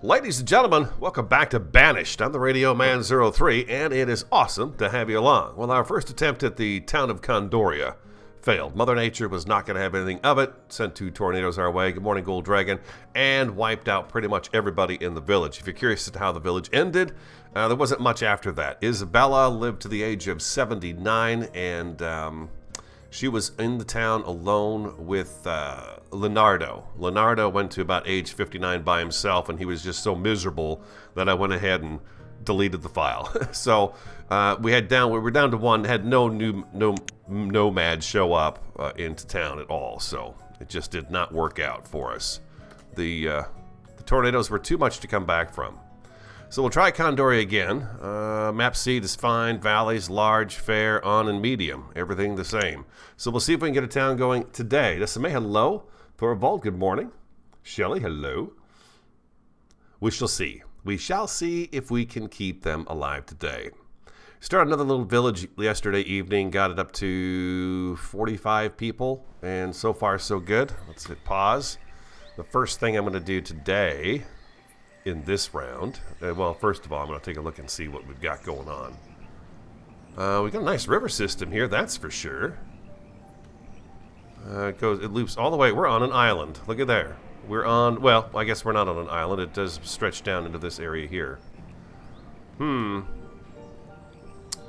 Ladies and gentlemen, welcome back to Banished. I'm the Radio Man 03, and it is awesome to have you along. Well, our first attempt at the town of Condoria failed. Mother Nature was not going to have anything of it, sent 2 tornadoes our way, good morning Gold Dragon, and wiped out pretty much everybody in the village. If you're curious as to how the village ended, there wasn't much after that. Isabella lived to the age of 79, and she was in the town alone with Leonardo. Leonardo went to about age 59 by himself, and he was just so miserable that I went ahead and deleted the file. So we were down to one. Had no new nomads show up into town at all. So it just did not work out for us. The tornadoes were too much to come back from. So we'll try Condoria again. Map seed is fine. Valleys, large, fair, on, and medium. Everything the same. So we'll see if we can get a town going today. Desime, hello. Thorvald, good morning. Shelley, hello. We shall see. We shall see if we can keep them alive today. Started another little village yesterday evening. Got it up to 45 people. And so far, so good. Let's hit pause. The first thing I'm going to do today in this round, well, first of all, I'm going to take a look and see what we've got going on. We got a nice river system here, that's for sure. It loops all the way. We're on an island. Look at there. We're on, well, I guess we're not on an island. It does stretch down into this area here.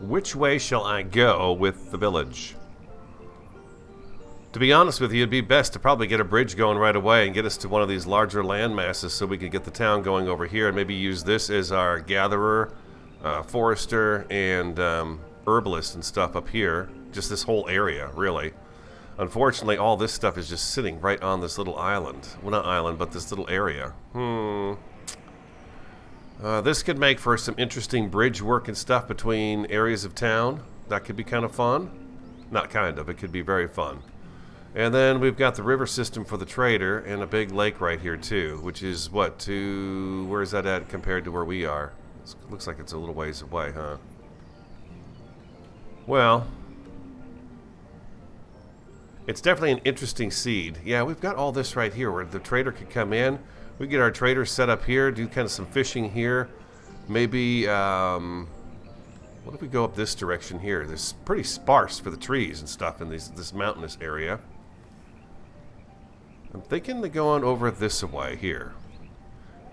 Which way shall I go with the village? To be honest with you, it'd be best to probably get a bridge going right away and get us to one of these larger land masses so we could get the town going over here and maybe use this as our gatherer, forester, and herbalist and stuff up here. Just this whole area, really. Unfortunately, all this stuff is just sitting right on this little island. Well, not island, but this little area. This could make for some interesting bridge work and stuff between areas of town. That could be kind of fun. Not kind of, it could be very fun. And then we've got the river system for the trader and a big lake right here too, which is what, where is that at compared to where we are? It looks like it's a little ways away, huh? Well, it's definitely an interesting seed. Yeah, we've got all this right here where the trader could come in. We get our trader set up here, do kind of some fishing here. Maybe, what if we go up this direction here? There's pretty sparse for the trees and stuff in this mountainous area. I'm thinking of going over this way here.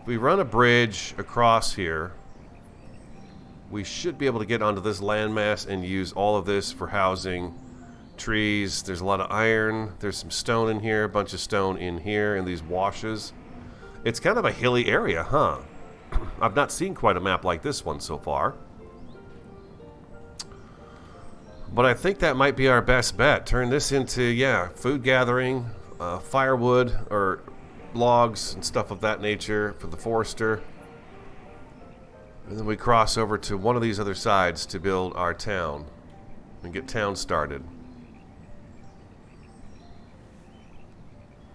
If we run a bridge across here, we should be able to get onto this landmass and use all of this for housing. Trees, there's a lot of iron, there's some stone in here, a bunch of stone in here in these washes. It's kind of a hilly area, huh? I've not seen quite a map like this one so far. But I think that might be our best bet. Turn this into, yeah, food gathering, firewood or logs and stuff of that nature for the forester. And then we cross over to one of these other sides to build our town and get town started.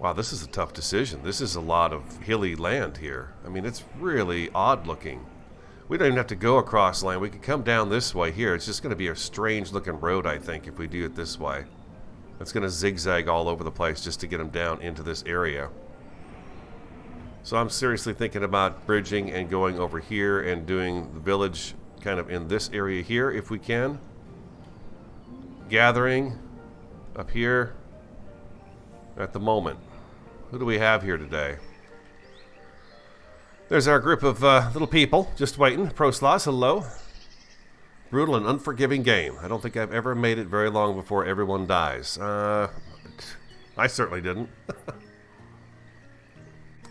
Wow, this is a tough decision. This is a lot of hilly land here. I mean, it's really odd looking. We don't even have to go across land. We can come down this way here. It's just going to be a strange looking road, I think, if we do it this way. It's going to zigzag all over the place just to get them down into this area. So I'm seriously thinking about bridging and going over here and doing the village kind of in this area here if we can. Gathering up here at the moment. Who do we have here today? There's our group of little people just waiting. Proslas, hello. Brutal and unforgiving game. I don't think I've ever made it very long before everyone dies. I certainly didn't.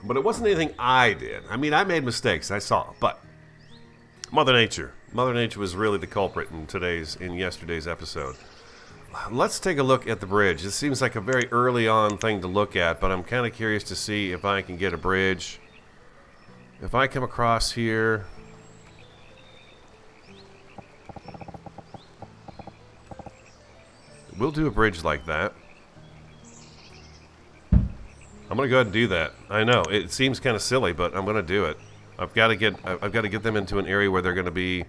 But it wasn't anything I did. I mean, I made mistakes, I saw, but Mother Nature. Mother Nature was really the culprit in yesterday's episode. Let's take a look at the bridge. This seems like a very early on thing to look at, but I'm kind of curious to see if I can get a bridge. If I come across here, we'll do a bridge like that. I'm gonna go ahead and do that. I know it seems kind of silly, but I'm gonna do it. I've got to get them into an area where they're gonna be,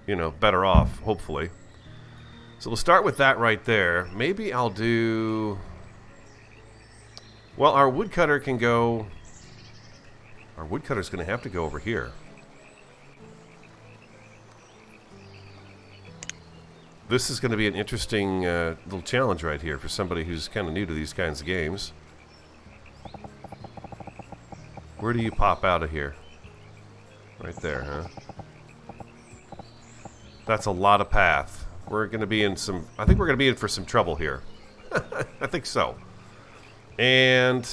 you know, better off, hopefully. So we'll start with that right there. Maybe I'll do. Well, our woodcutter can go Our woodcutter's going to have to go over here. This is going to be an interesting little challenge right here for somebody who's kind of new to these kinds of games. Where do you pop out of here? Right there, huh? That's a lot of path. We're going to be in some... I think we're going to be in for some trouble here. I think so. And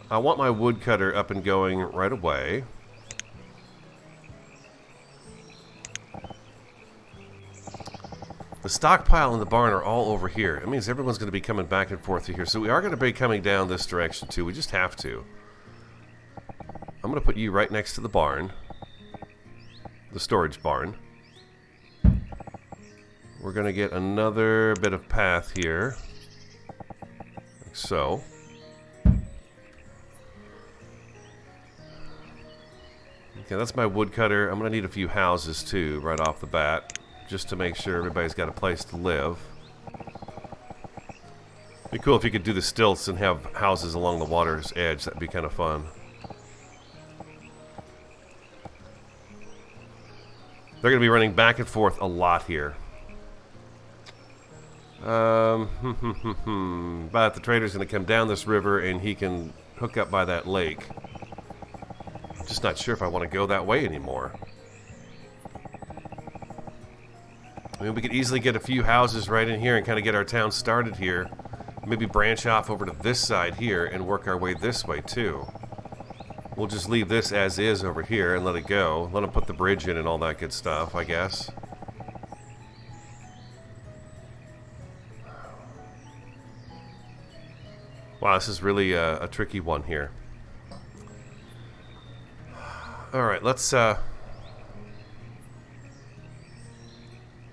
I want my woodcutter up and going right away. The stockpile and the barn are all over here. It means everyone's going to be coming back and forth through here. So we are going to be coming down this direction too. We just have to. I'm going to put you right next to the barn. The storage barn. We're going to get another bit of path here. Like so. Okay, that's my woodcutter. I'm going to need a few houses too, right off the bat. Just to make sure everybody's got a place to live. Be cool if you could do the stilts and have houses along the water's edge. That'd be kind of fun. They're going to be running back and forth a lot here. But the trader's going to come down this river and he can hook up by that lake. I'm just not sure if I want to go that way anymore. I mean, we could easily get a few houses right in here and kind of get our town started here. Maybe branch off over to this side here and work our way this way too. We'll just leave this as is over here and let it go. Let them put the bridge in and all that good stuff, I guess. Wow, this is really a tricky one here. Alright, let's... I'm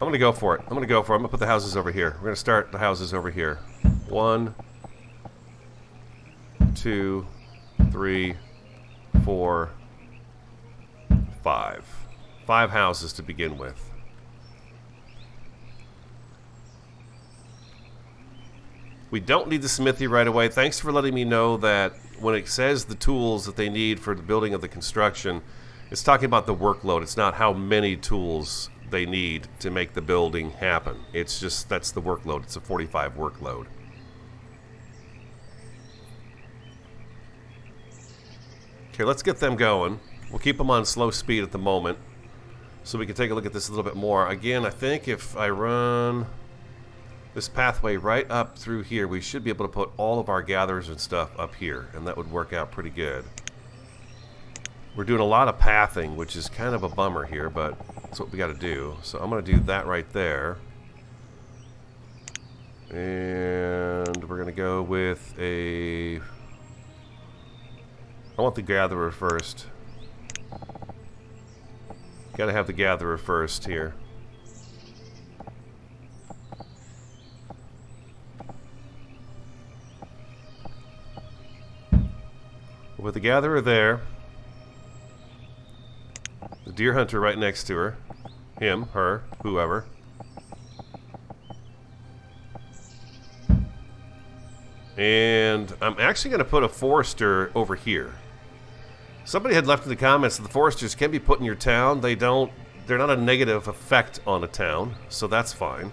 going to go for it. I'm going to put the houses over here. We're going to start the houses over here. 1, 2, 3, 4, 5. 5 houses to begin with. We don't need the smithy right away. Thanks for letting me know that when it says the tools that they need for the building of the construction, it's talking about the workload. It's not how many tools they need to make the building happen. It's just, that's the workload. It's a 45 workload. Okay, let's get them going. We'll keep them on slow speed at the moment so we can take a look at this a little bit more. Again, I think if I run this pathway right up through here, we should be able to put all of our gatherers and stuff up here, and that would work out pretty good. We're doing a lot of pathing, which is kind of a bummer here, but that's what we got to do. So I'm going to do that right there. And we're going to go with a... I want the gatherer first. Got to have the gatherer first here. With the gatherer there, the deer hunter right next to her, him, her, whoever. And I'm actually going to put a forester over here. Somebody had left in the comments that the foresters can be put in your town. They're not a negative effect on a town, so that's fine.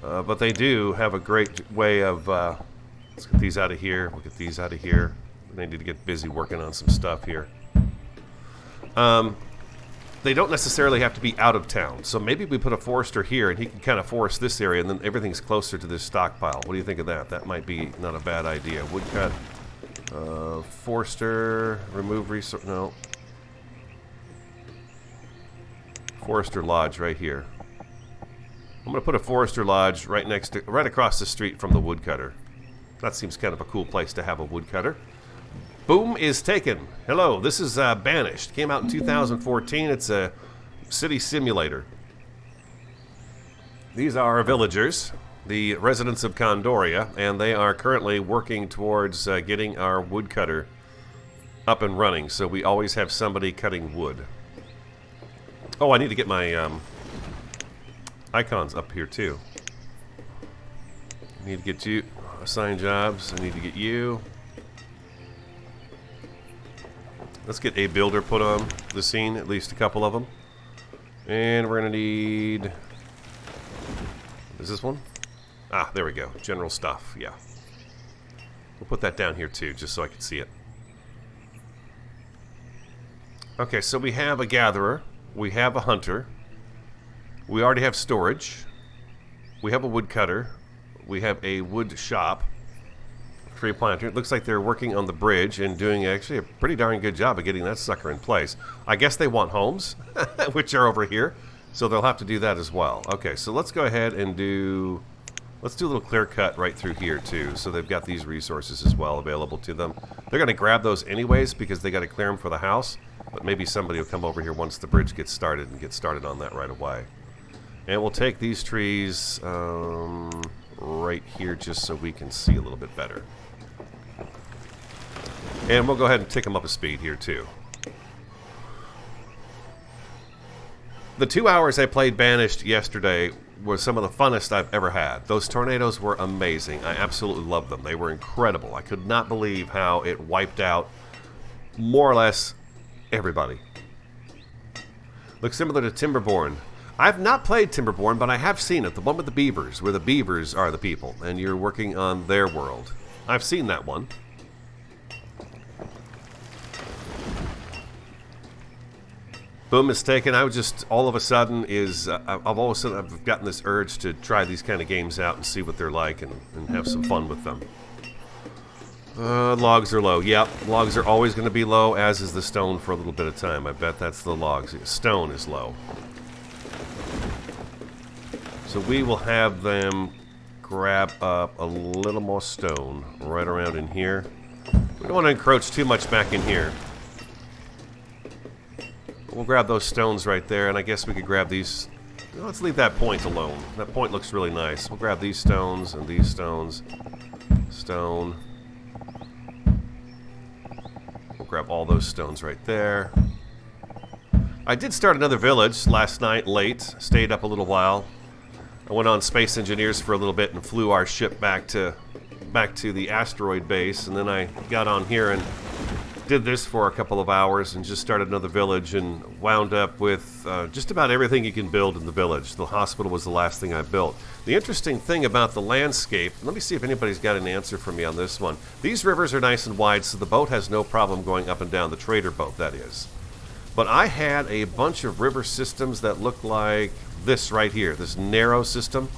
But they do have a great way of, let's get these out of here, we'll get these out of here. They need to get busy working on some stuff here. They don't necessarily have to be out of town. So maybe we put a forester here and he can kind of forest this area and then everything's closer to this stockpile. What do you think of that? That might be not a bad idea. Woodcut, forester, remove resource, no. Forester lodge right here. I'm going to put a forester lodge right across the street from the woodcutter. That seems kind of a cool place to have a woodcutter. Boom is taken. Hello, this is Banished. Came out in 2014. It's a city simulator. These are our villagers, the residents of Condoria, and they are currently working towards getting our woodcutter up and running. So we always have somebody cutting wood. Oh, I need to get my icons up here too. I need to get you, assign jobs. I need to get you. Let's get a builder put on the scene, at least a couple of them. And we're going to need... Is this one? Ah, there we go. General stuff, yeah. We'll put that down here too, just so I can see it. Okay, so we have a gatherer. We have a hunter. We already have storage. We have a woodcutter. We have a wood shop. Tree planter. It looks like they're working on the bridge and doing actually a pretty darn good job of getting that sucker in place. I guess they want homes, which are over here, so they'll have to do that as well. Okay, so let's go ahead and do... Let's do a little clear cut right through here too, so they've got these resources as well available to them. They're going to grab those anyways because they got to clear them for the house, but maybe somebody will come over here once the bridge gets started and get started on that right away. And we'll take these trees right here just so we can see a little bit better. And we'll go ahead and tick them up a speed here too. The 2 hours I played Banished yesterday were some of the funnest I've ever had. Those tornadoes were amazing. I absolutely loved them. They were incredible. I could not believe how it wiped out more or less everybody. Looks similar to Timberborn. I've not played Timberborn, but I have seen it. The one with the beavers, where the beavers are the people, and you're working on their world. I've seen that one. Boom is taken. I was just all of a sudden I've gotten this urge to try these kind of games out and see what they're like and have some fun with them. Logs are low. Yep, logs are always going to be low, as is the stone for a little bit of time. I bet that's the logs. Stone is low. So we will have them grab up a little more stone right around in here. We don't want to encroach too much back in here. We'll grab those stones right there, and I guess we could grab these. Let's leave that point alone. That point looks really nice. We'll grab these stones and these stones. Stone. We'll grab all those stones right there. I did start another village last night late. Stayed up a little while. I went on Space Engineers for a little bit and flew our ship back to the asteroid base, and then I got on here and did this for a couple of hours and just started another village and wound up with just about everything you can build in the village. The hospital was the last thing I built. The interesting thing about the landscape, let me see if anybody's got an answer for me on this one. These rivers are nice and wide, so the boat has no problem going up and down, the trader boat, that is. But I had a bunch of river systems that look like this right here, this narrow system.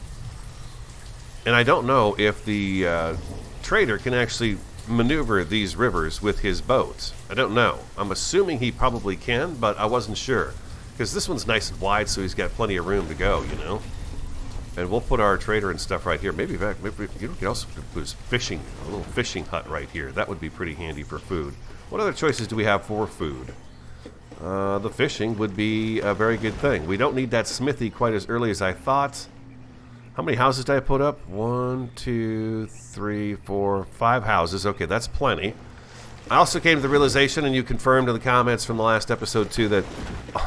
And I don't know if the trader can actually maneuver these rivers with his boat. I don't know. I'm assuming he probably can, but I wasn't sure. Because this one's nice and wide, so he's got plenty of room to go, you know? And we'll put our trader and stuff right here. Maybe you can also put fishing, a little fishing hut right here. That would be pretty handy for food. What other choices do we have for food? The fishing would be a very good thing. We don't need that smithy quite as early as I thought. How many houses did I put up? 1, 2, 3, 4, 5 houses. Okay, that's plenty. I also came to the realization, and you confirmed in the comments from the last episode too, that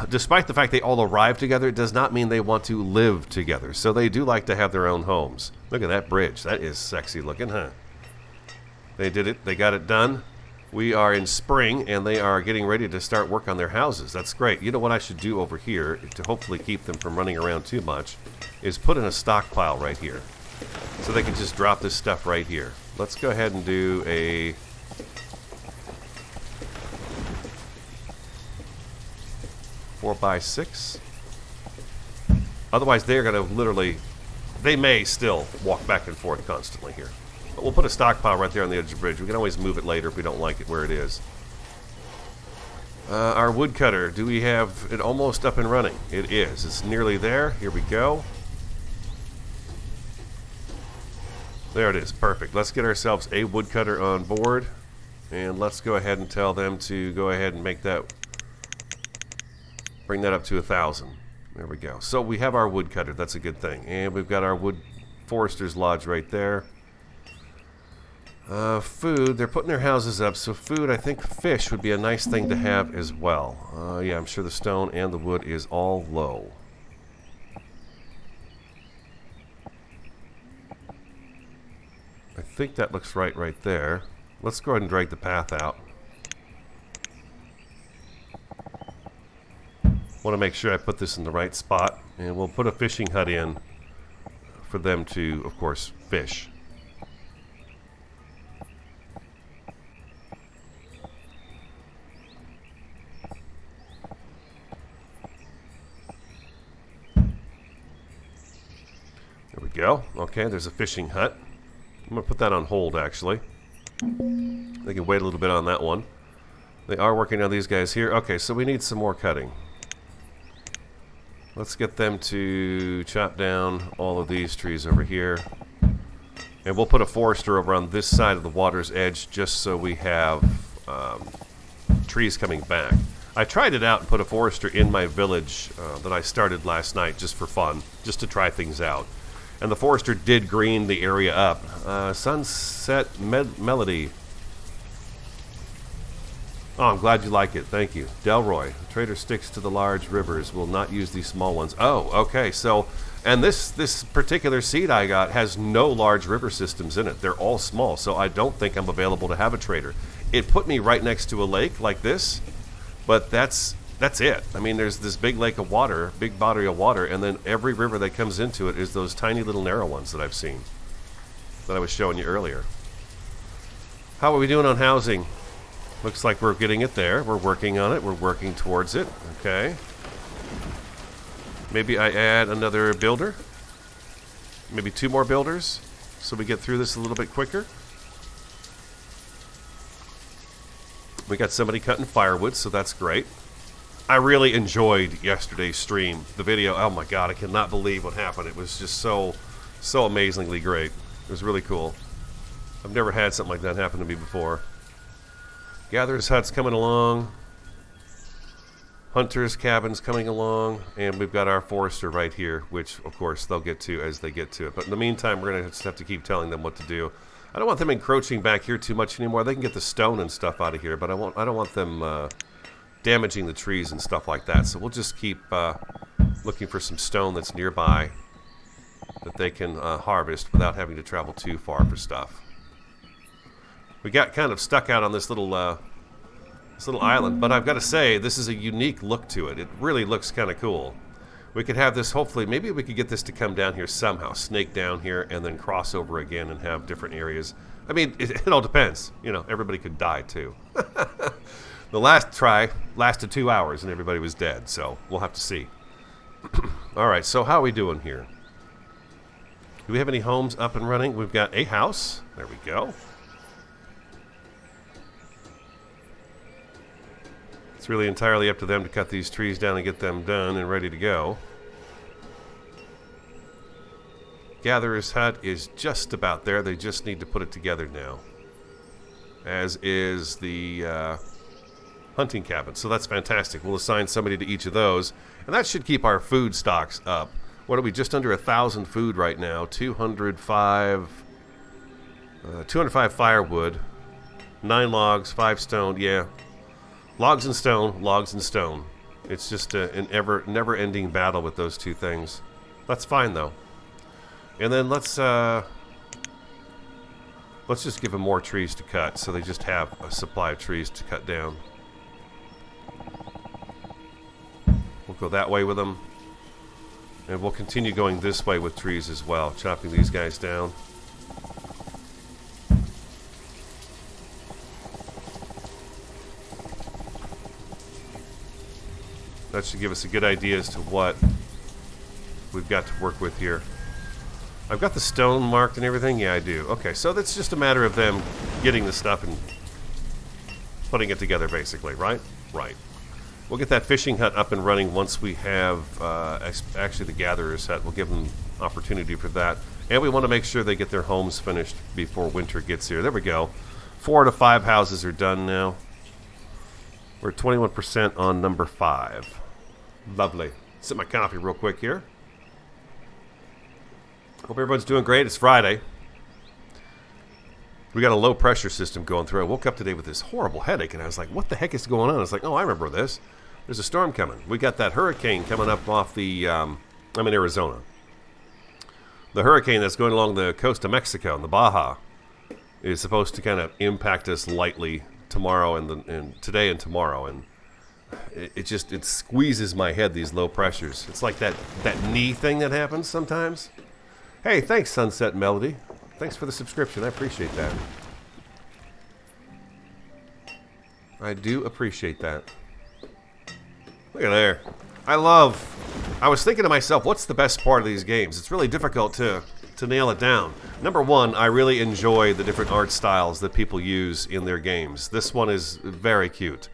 despite the fact they all arrived together, it does not mean they want to live together. So they do like to have their own homes. Look at that bridge. That is sexy looking, huh? They did it. They got it done. We are in spring, and they are getting ready to start work on their houses. That's great. You know what I should do over here to hopefully keep them from running around too much is put in a stockpile right here. So they can just drop this stuff right here. Let's go ahead and do a... Four by 6. Otherwise, they're going to literally... They may still walk back and forth constantly here. But we'll put a stockpile right there on the edge of the bridge. We can always move it later if we don't like it where it is. Our woodcutter, do we have it almost up and running? It is. It's nearly there. Here we go. There it is. Perfect. Let's get ourselves a woodcutter on board. And let's go ahead and tell them to go ahead and make that... Bring that up to 1,000. There we go. So we have our woodcutter. That's a good thing. And we've got our wood forester's lodge right there. Food, they're putting their houses up, so food, I think fish would be a nice thing to have as well. Yeah, I'm sure the stone and the wood is all low. I think that looks right there. Let's go ahead and drag the path out. Want to make sure I put this in the right spot, and we'll put a fishing hut in for them to, of course, fish. There we go. Okay, there's a fishing hut. I'm going to put that on hold, actually. They can wait a little bit on that one. They are working on these guys here. Okay, so we need some more cutting. Let's get them to chop down all of these trees over here. And we'll put a forester over on this side of the water's edge just so we have trees coming back. I tried it out and put a forester in my village that I started last night just for fun, just to try things out. And the forester did green the area up. Sunset Melody. Oh, I'm glad you like it. Thank you. Delroy. The trader sticks to the large rivers. Will not use these small ones. Oh, okay. So, and this particular seed I got has no large river systems in it. They're all small. So I don't think I'm available to have a trader. It put me right next to a lake like this, but that's it. I mean, there's this big lake of water, big body of water, and then every river that comes into it is those tiny little narrow ones that I've seen that I was showing you earlier. How are we doing on housing? Looks like we're getting it there. We're working on it. We're working towards it. Okay. Maybe I add another builder. Maybe 2 more builders so we get through this a little bit quicker. We got somebody cutting firewood, so that's great. I really enjoyed yesterday's stream. The video, oh my god, I cannot believe what happened. It was just so amazingly great. It was really cool. I've never had something like that happen to me before. Gatherer's hut's coming along. Hunter's cabin's coming along. And we've got our forester right here, which, of course, they'll get to as they get to it. But in the meantime, we're going to just have to keep telling them what to do. I don't want them encroaching back here too much anymore. They can get the stone and stuff out of here, but I don't want them damaging the trees and stuff like that. So we'll just keep looking for some stone that's nearby that they can harvest without having to travel too far for stuff. We got kind of stuck out on this little island, but I've got to say, this is a unique look to it. It really looks kind of cool. We could have this, hopefully, maybe we could get this to come down here somehow, snake down here, and then cross over again and have different areas. I mean, it all depends. You know, everybody could die, too. The last try lasted 2 hours, and everybody was dead, so we'll have to see. All right, so how are we doing here? Do we have any homes up and running? We've got a house. There we go. It's really entirely up to them to cut these trees down and get them done and ready to go. Gatherer's hut is just about there. They just need to put it together now. As is the hunting cabin. So that's fantastic. We'll assign somebody to each of those. And that should keep our food stocks up. What are we? Just under 1,000 food right now. 205 firewood. 9 logs, 5 stone. Yeah. Logs and stone, logs and stone. It's just an never-ending battle with those two things. That's fine, though. And then let's just give them more trees to cut, so they just have a supply of trees to cut down. We'll go that way with them. And we'll continue going this way with trees as well, chopping these guys down. That should give us a good idea as to what we've got to work with here. I've got the stone marked and everything? Yeah, I do. Okay, so that's just a matter of them getting the stuff and putting it together, basically, right? Right. We'll get that fishing hut up and running once we have actually the gatherer's hut. We'll give them opportunity for that. And we want to make sure they get their homes finished before winter gets here. There we go. 4 to 5 houses are done now. We're at 21% on number 5. Lovely. Sip my coffee real quick here. Hope everyone's doing great. It's Friday. We got a low pressure system going through. I woke up today with this horrible headache, and I was like, what the heck is going on? I was like, oh, I remember this. There's a storm coming. We got that hurricane coming up off the, I'm in Arizona. The hurricane that's going along the coast of Mexico, in the Baja, is supposed to kind of impact us lightly tomorrow and today and tomorrow. And it squeezes my head, these low pressures. It's like that knee thing that happens sometimes. Hey, thanks, Sunset Melody. Thanks for the subscription. I appreciate that. I do appreciate that. Look at there. I was thinking to myself, what's the best part of these games? It's really difficult to nail it down. Number one, I really enjoy the different art styles that people use in their games. This one is very cute.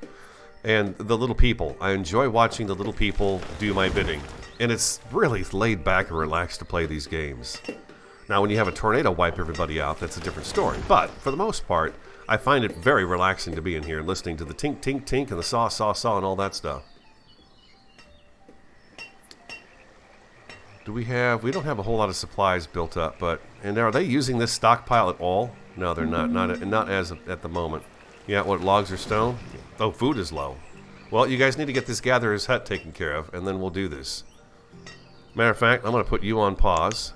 And the little people. I enjoy watching the little people do my bidding. And it's really laid back and relaxed to play these games. Now, when you have a tornado wipe everybody out, that's a different story. But, for the most part, I find it very relaxing to be in here and listening to the tink, tink, tink and the saw, saw, saw and all that stuff. We don't have a whole lot of supplies built up, and are they using this stockpile at all? No, they're not. Not as of, at the moment. Yeah, what, logs or stone? Oh, food is low. Well, you guys need to get this gatherer's hut taken care of, and then we'll do this. Matter of fact, I'm going to put you on pause.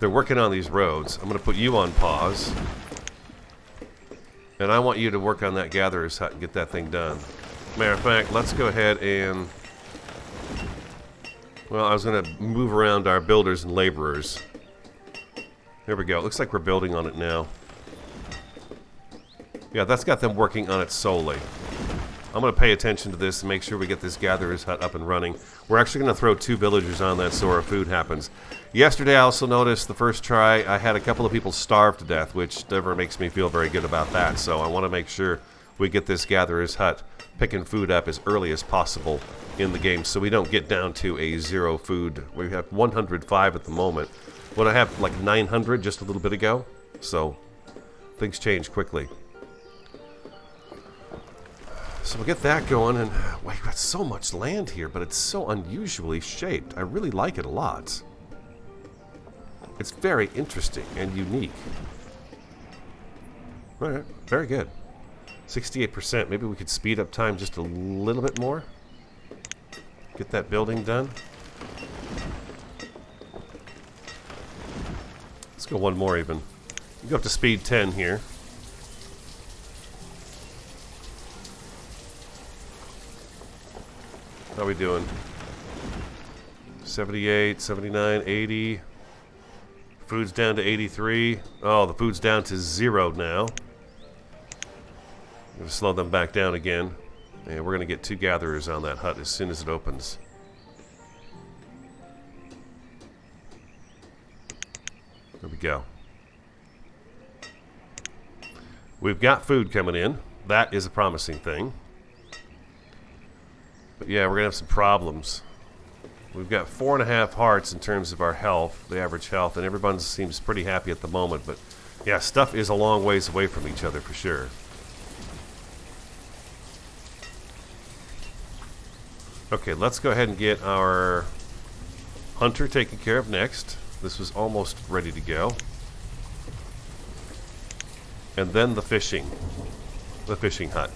They're working on these roads. I'm going to put you on pause. And I want you to work on that gatherer's hut and get that thing done. Matter of fact, let's go ahead and... Well, I was going to move around our builders and laborers. There we go. It looks like we're building on it now. Yeah, that's got them working on it solely. I'm going to pay attention to this and make sure we get this gatherer's hut up and running. We're actually going to throw 2 villagers on that so our food happens. Yesterday, I also noticed the first try, I had a couple of people starve to death, which never makes me feel very good about that. So I want to make sure we get this gatherer's hut picking food up as early as possible in the game so we don't get down to a 0 food. We have 105 at the moment. When I have like 900 just a little bit ago. So things change quickly. So we'll get that going, and we've got so much land here, but it's so unusually shaped. I really like it a lot. It's very interesting and unique. Alright, very good. 68%. Maybe we could speed up time just a little bit more. Get that building done. Let's go one more even. Go up to speed 10 here. How are we doing? 78, 79, 80. Food's down to 83. Oh, the food's down to 0 now. I'm going to slow them back down again. And we're going to get 2 gatherers on that hut as soon as it opens. There we go. We've got food coming in. That is a promising thing. But yeah, we're going to have some problems. We've got 4.5 hearts in terms of our health, the average health, and everyone seems pretty happy at the moment. But yeah, stuff is a long ways away from each other for sure. Okay, let's go ahead and get our hunter taken care of next. This was almost ready to go. And then the fishing hut.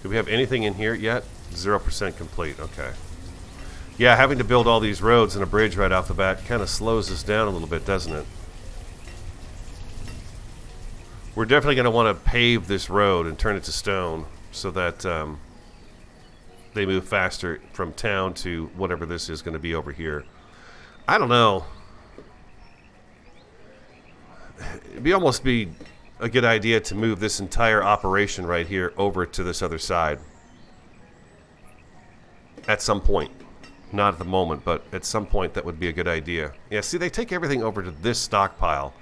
Do we have anything in here yet? 0% complete, okay. Yeah, having to build all these roads and a bridge right off the bat kind of slows us down a little bit, doesn't it? We're definitely going to want to pave this road and turn it to stone so that they move faster from town to whatever this is going to be over here. I don't know. It'd almost be a good idea to move this entire operation right here over to this other side. At some point. Not at the moment, but at some point that would be a good idea. Yeah, see, they take everything over to this stockpile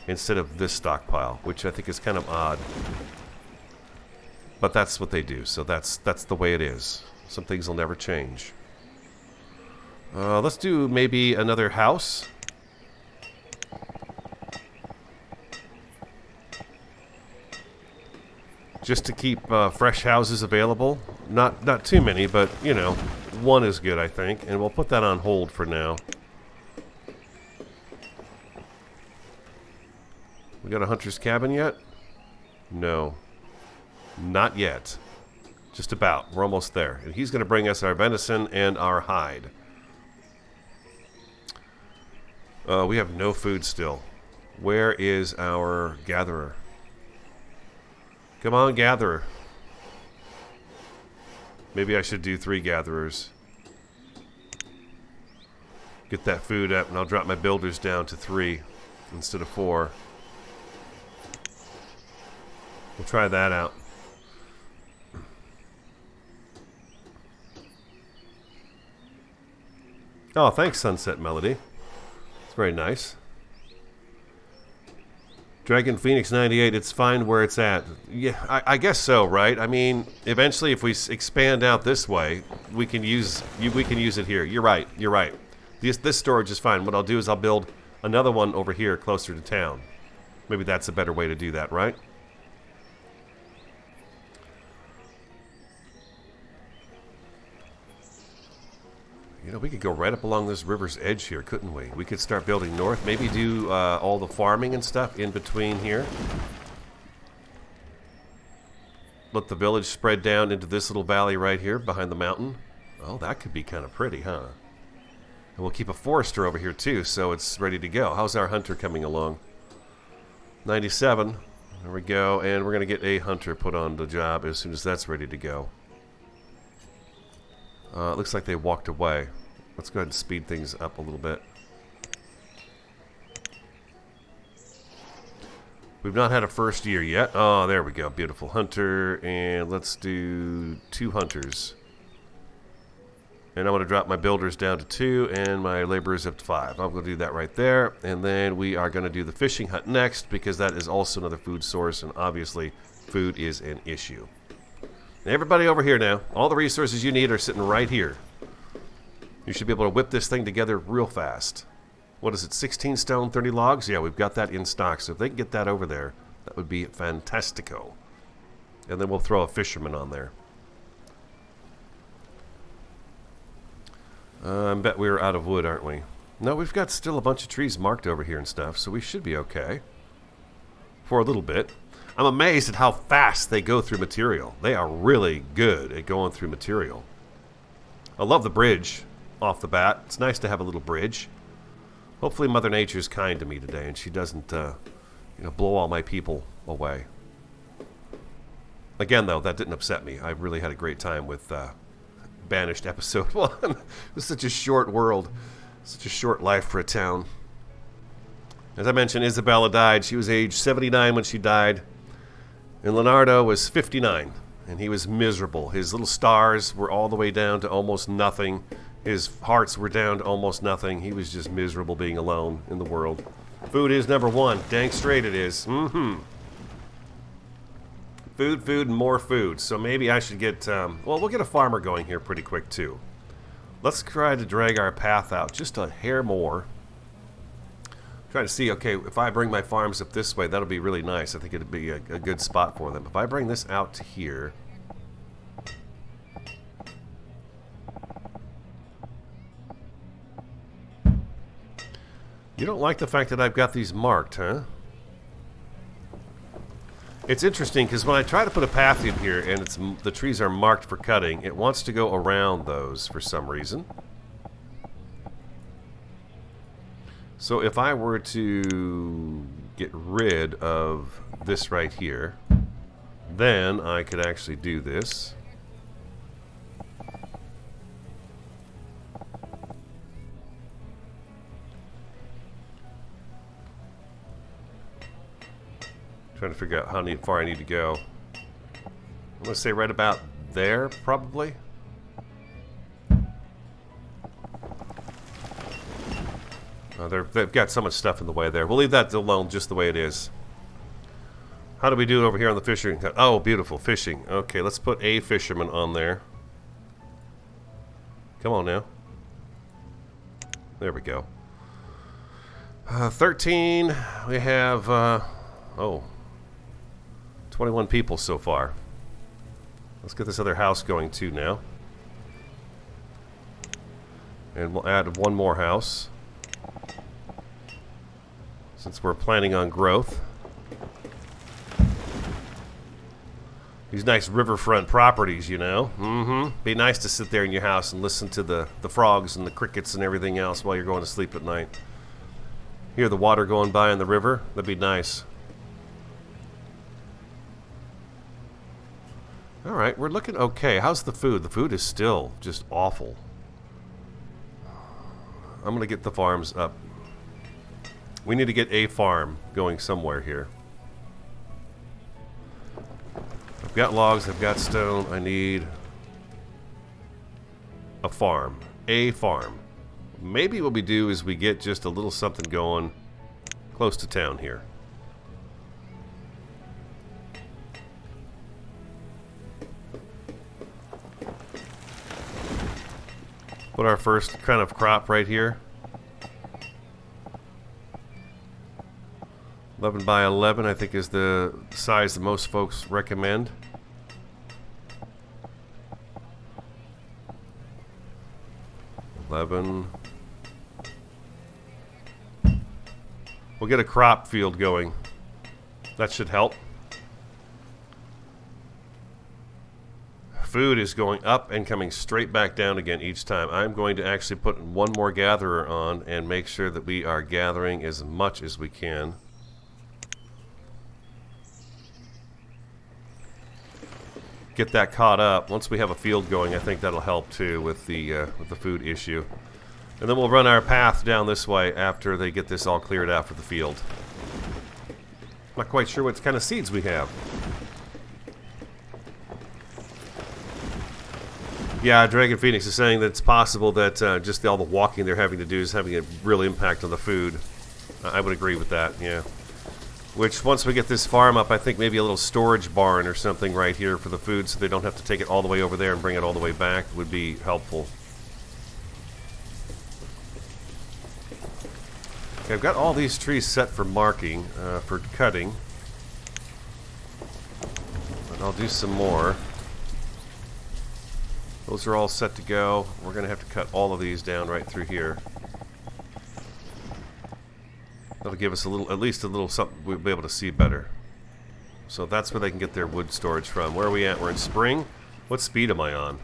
instead of this stockpile, which I think is kind of odd. But that's what they do, so that's the way it is. Some things will never change. Let's do maybe another house. Just to keep fresh houses available. Not too many, but, you know, one is good, I think. And we'll put that on hold for now. We got a hunter's cabin yet? No. Not yet. Just about. We're almost there. And he's going to bring us our venison and our hide. We have no food still. Where is our gatherer? Come on, gatherer. Maybe I should do 3 gatherers. Get that food up, and I'll drop my builders down to 3 instead of 4. We'll try that out. Oh, thanks, Sunset Melody. It's very nice. Dragon Phoenix 98, it's fine where it's at. Yeah, I guess so, right? I mean, eventually if we expand out this way, we can use it here. You're right, you're right. This storage is fine. What I'll do is I'll build another one over here closer to town. Maybe that's a better way to do that, right? You know, we could go right up along this river's edge here, couldn't we? We could start building north. Maybe do all the farming and stuff in between here. Let the village spread down into this little valley right here behind the mountain. Oh, that could be kind of pretty, huh? And we'll keep a forester over here too, so it's ready to go. How's our hunter coming along? 97. There we go. And we're going to get a hunter put on the job as soon as that's ready to go. It looks like they walked away. Let's go ahead and speed things up a little bit. We've not had a first year yet. Oh, there we go. Beautiful hunter. And let's do 2 hunters. And I'm going to drop my builders down to 2 and my laborers up to 5. I'm going to do that right there. And then we are going to do the fishing hut next because that is also another food source. And obviously, food is an issue. Everybody over here now. All the resources you need are sitting right here. You should be able to whip this thing together real fast. What is it, 16 stone, 30 logs? Yeah, we've got that in stock. So if they can get that over there, that would be fantastico. And then we'll throw a fisherman on there. I bet we're out of wood, aren't we? No, we've got still a bunch of trees marked over here and stuff, so we should be okay. For a little bit. I'm amazed at how fast they go through material. They are really good at going through material. I love the bridge off the bat. It's nice to have a little bridge. Hopefully Mother Nature's kind to me today and she doesn't blow all my people away. Again, though, that didn't upset me. I really had a great time with Banished Episode 1. It was such a short world. Such a short life for a town. As I mentioned, Isabella died. She was age 79 when she died. And Leonardo was 59, and he was miserable. His little stars were all the way down to almost nothing. His hearts were down to almost nothing. He was just miserable being alone in the world. Food is number 1. Dang straight it is. Food, food, and more food. So maybe I should get, we'll get a farmer going here pretty quick, too. Let's try to drag our path out just a hair more. Trying to see, okay, if I bring my farms up this way, that'll be really nice. I think it'd be a good spot for them. If I bring this out to here... You don't like the fact that I've got these marked, huh? It's interesting, because when I try to put a path in here and the trees are marked for cutting, it wants to go around those for some reason. So if I were to get rid of this right here, then I could actually do this. Trying to figure out how far I need to go. I'm going to say right about there, probably. They've got so much stuff in the way there. We'll leave that alone just the way it is. How do we do it over here on the fishing? Oh, beautiful, fishing. Okay, let's put a fisherman on there. Come on now. There we go. 13. We have, 21 people so far. Let's get this other house going too now. And we'll add one more house. Since we're planning on growth. These nice riverfront properties, you know. Be nice to sit there in your house and listen to the frogs and the crickets and everything else while you're going to sleep at night. Hear the water going by in the river. That'd be nice. All right, we're looking okay. How's the food? The food is still just awful. I'm going to get the farms up. We need to get a farm going somewhere here. I've got logs, I've got stone. I need a farm. A farm. Maybe what we do is we get just a little something going close to town here. Put our first kind of crop right here. 11 by 11 I think is the size that most folks recommend. We'll get a crop field going. That should help. Food is going up and coming straight back down again each time. I'm going to actually put one more gatherer on and make sure that we are gathering as much as we can. Get that caught up. Once we have a field going, I think that'll help too with the food issue. And then we'll run our path down this way after they get this all cleared out for the field. Not quite sure what kind of seeds we have. Yeah, Dragon Phoenix is saying that it's possible that just all the walking they're having to do is having a real impact on the food. I would agree with that, yeah. Which, once we get this farm up, I think maybe a little storage barn or something right here for the food so they don't have to take it all the way over there and bring it all the way back would be helpful. Okay, I've got all these trees set for marking, for cutting. And I'll do some more. Those are all set to go. We're going to have to cut all of these down right through here. That'll give us a little, at least a little something we'll be able to see better. So that's where they can get their wood storage from. Where are we at? We're in spring. What speed am I on?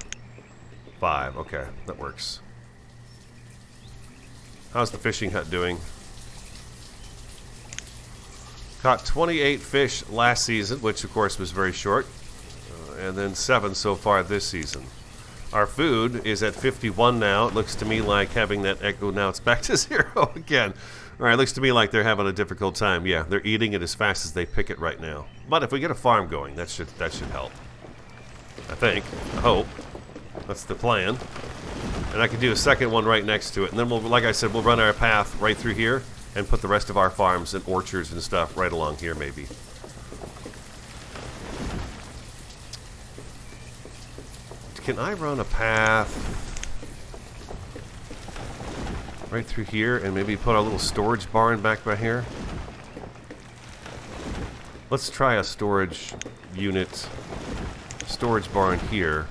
5. Okay, that works. How's the fishing hut doing? Caught 28 fish last season, which of course was very short. And then 7 so far this season. Our food is at 51 now. It looks to me like having that echo. Now it's back to 0 again. All right, it looks to me like they're having a difficult time. Yeah, they're eating it as fast as they pick it right now. But if we get a farm going, that should help. I think. I hope. That's the plan. And I can do a second one right next to it. And then we'll, like I said, we'll run our path right through here and put the rest of our farms and orchards and stuff right along here maybe. Can I run a path right through here and maybe put a little storage barn back by here? Let's try a storage unit, storage barn here.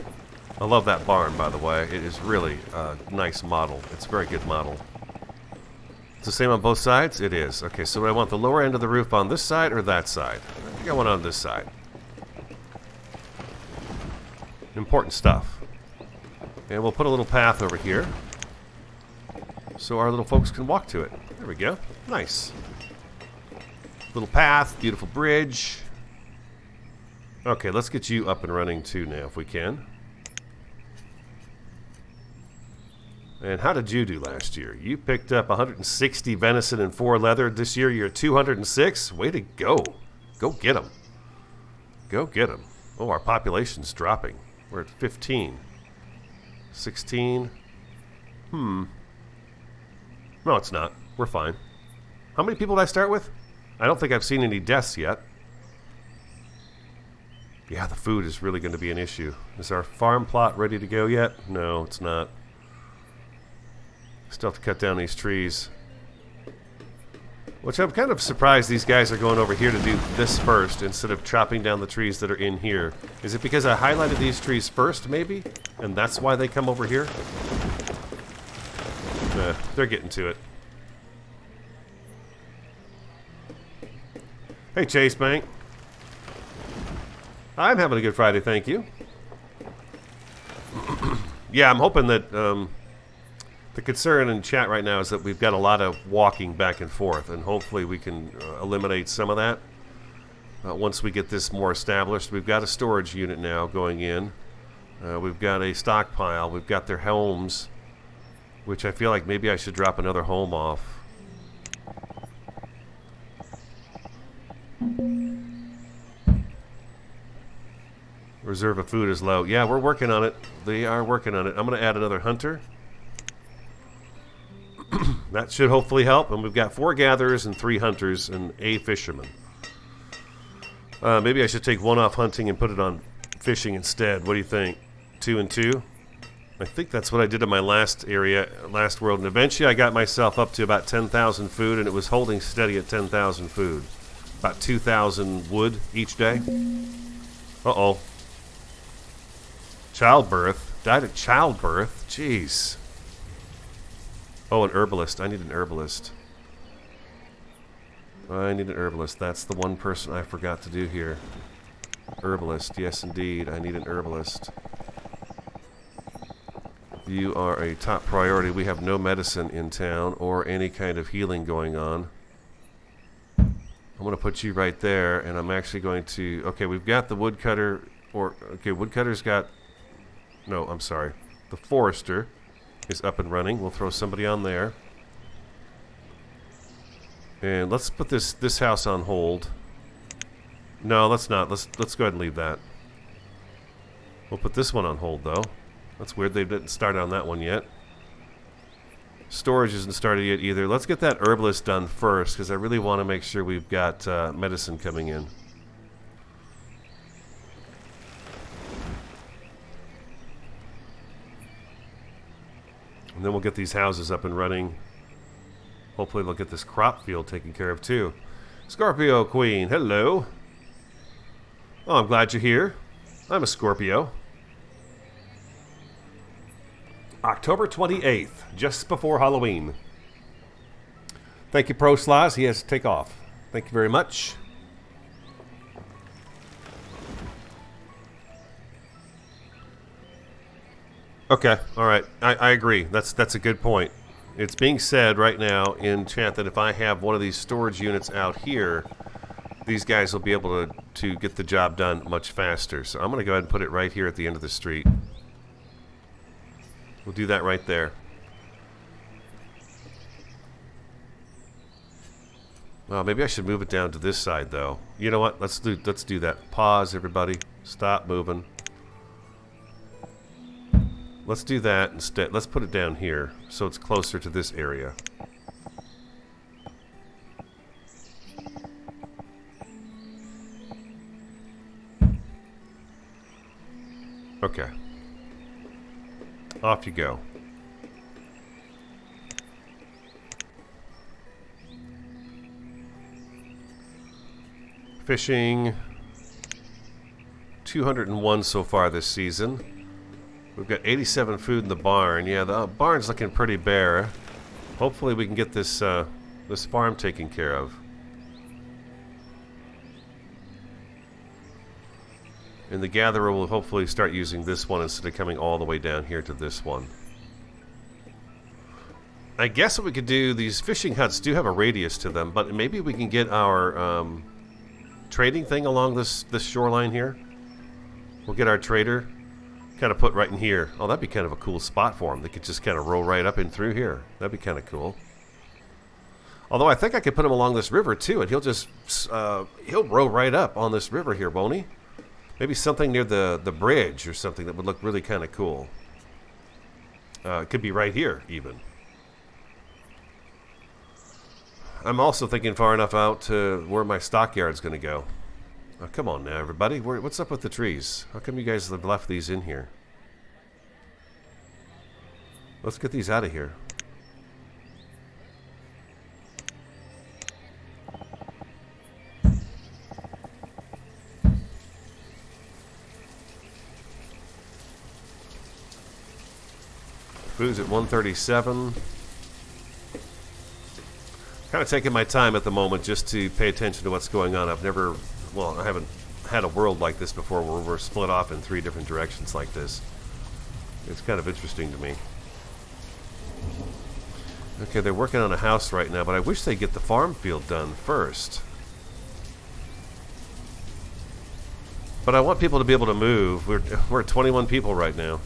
I love that barn, by the way. It is really a nice model. It's a very good model. It's the same on both sides? It is. Okay, so I want the lower end of the roof on this side or that side? I think I want on this side. Important stuff. And we'll put a little path over here so our little folks can walk to it. There we go. Nice. Little path, beautiful bridge. Okay, let's get you up and running too now if we can. And how did you do last year? You picked up 160 venison and 4 leather. This year you're 206. Way to go. Go get them. Go get them. Oh, our population's dropping. We're at 15. 16. No, it's not. We're fine. How many people did I start with? I don't think I've seen any deaths yet. Yeah, the food is really going to be an issue. Is our farm plot ready to go yet? No, it's not. Still have to cut down these trees. Which I'm kind of surprised these guys are going over here to do this first instead of chopping down the trees that are in here. Is it because I highlighted these trees first, maybe? And that's why they come over here? They're getting to it. Hey, Chase Bank. I'm having a good Friday, thank you. Yeah, I'm hoping that... the concern in chat right now is that we've got a lot of walking back and forth, and hopefully we can eliminate some of that. once we get this more established. We've got a storage unit now going in. We've got a stockpile. We've got their homes, which I feel like maybe I should drop another home off. Reserve of food is low. Yeah, we're working on it. They are working on it. I'm going to add another hunter. That should hopefully help. And we've got 4 gatherers and 3 hunters and a fisherman. Maybe I should take one off hunting and put it on fishing instead. What do you think? 2 and 2? I think that's what I did in my last area, last world. And eventually I got myself up to about 10,000 food, and it was holding steady at 10,000 food. About 2,000 wood each day. Uh-oh. Childbirth. Died of childbirth. Jeez. Oh, an herbalist. I need an herbalist. I need an herbalist. That's the one person I forgot to do here. Herbalist. Yes, indeed. I need an herbalist. You are a top priority. We have no medicine in town or any kind of healing going on. I'm going to put you right there, and I'm actually going to... Okay, we've got the woodcutter... Okay, woodcutter's got... No, I'm sorry. The forester is up and running. We'll throw somebody on there. And let's put this house on hold. No, let's not. Let's go ahead and leave that. We'll put this one on hold, though. That's weird. They didn't start on that one yet. Storage isn't started yet either. Let's get that herbalist done first, because I really want to make sure we've got medicine coming in. And then we'll get these houses up and running. Hopefully they'll get this crop field taken care of too. Scorpio Queen, hello. Oh, I'm glad you're here. I'm a Scorpio. October 28th, just before Halloween. Thank you, Pro Slice. He has to take off. Thank you very much. Okay, all right. I agree. That's a good point. It's being said right now in chat that if I have one of these storage units out here, these guys will be able to get the job done much faster. So I'm going to go ahead and put it right here at the end of the street. We'll do that right there. Well, maybe I should move it down to this side, though. You know what? Let's do that. Pause, everybody. Stop moving. Let's do that instead. Let's put it down here so it's closer to this area. Okay. Off you go. Fishing. 201 so far this season. We've got 87 food in the barn. Yeah, the barn's looking pretty bare. Hopefully we can get this this farm taken care of. And the gatherer will hopefully start using this one instead of coming all the way down here to this one. I guess what we could do, these fishing huts do have a radius to them, but maybe we can get our trading thing along this shoreline here. We'll get our trader kind of put right in here. Oh, that'd be kind of a cool spot for him. They could just kind of roll right up and through here. That'd be kind of cool. Although I think I could put him along this river too, and he'll just he'll row right up on this river here, won't he? Maybe something near the bridge or something that would look really kind of cool. It could be right here even. I'm also thinking far enough out to where my stockyard's going to go. Oh, come on now, everybody. What's up with the trees? How come you guys have left these in here? Let's get these out of here. Food's at 137. Kind of taking my time at the moment just to pay attention to what's going on. I haven't had a world like this before where we're split off in 3 different directions like this. It's kind of interesting to me. Okay, they're working on a house right now, but I wish they'd get the farm field done first. But I want people to be able to move. We're at 21 people right now.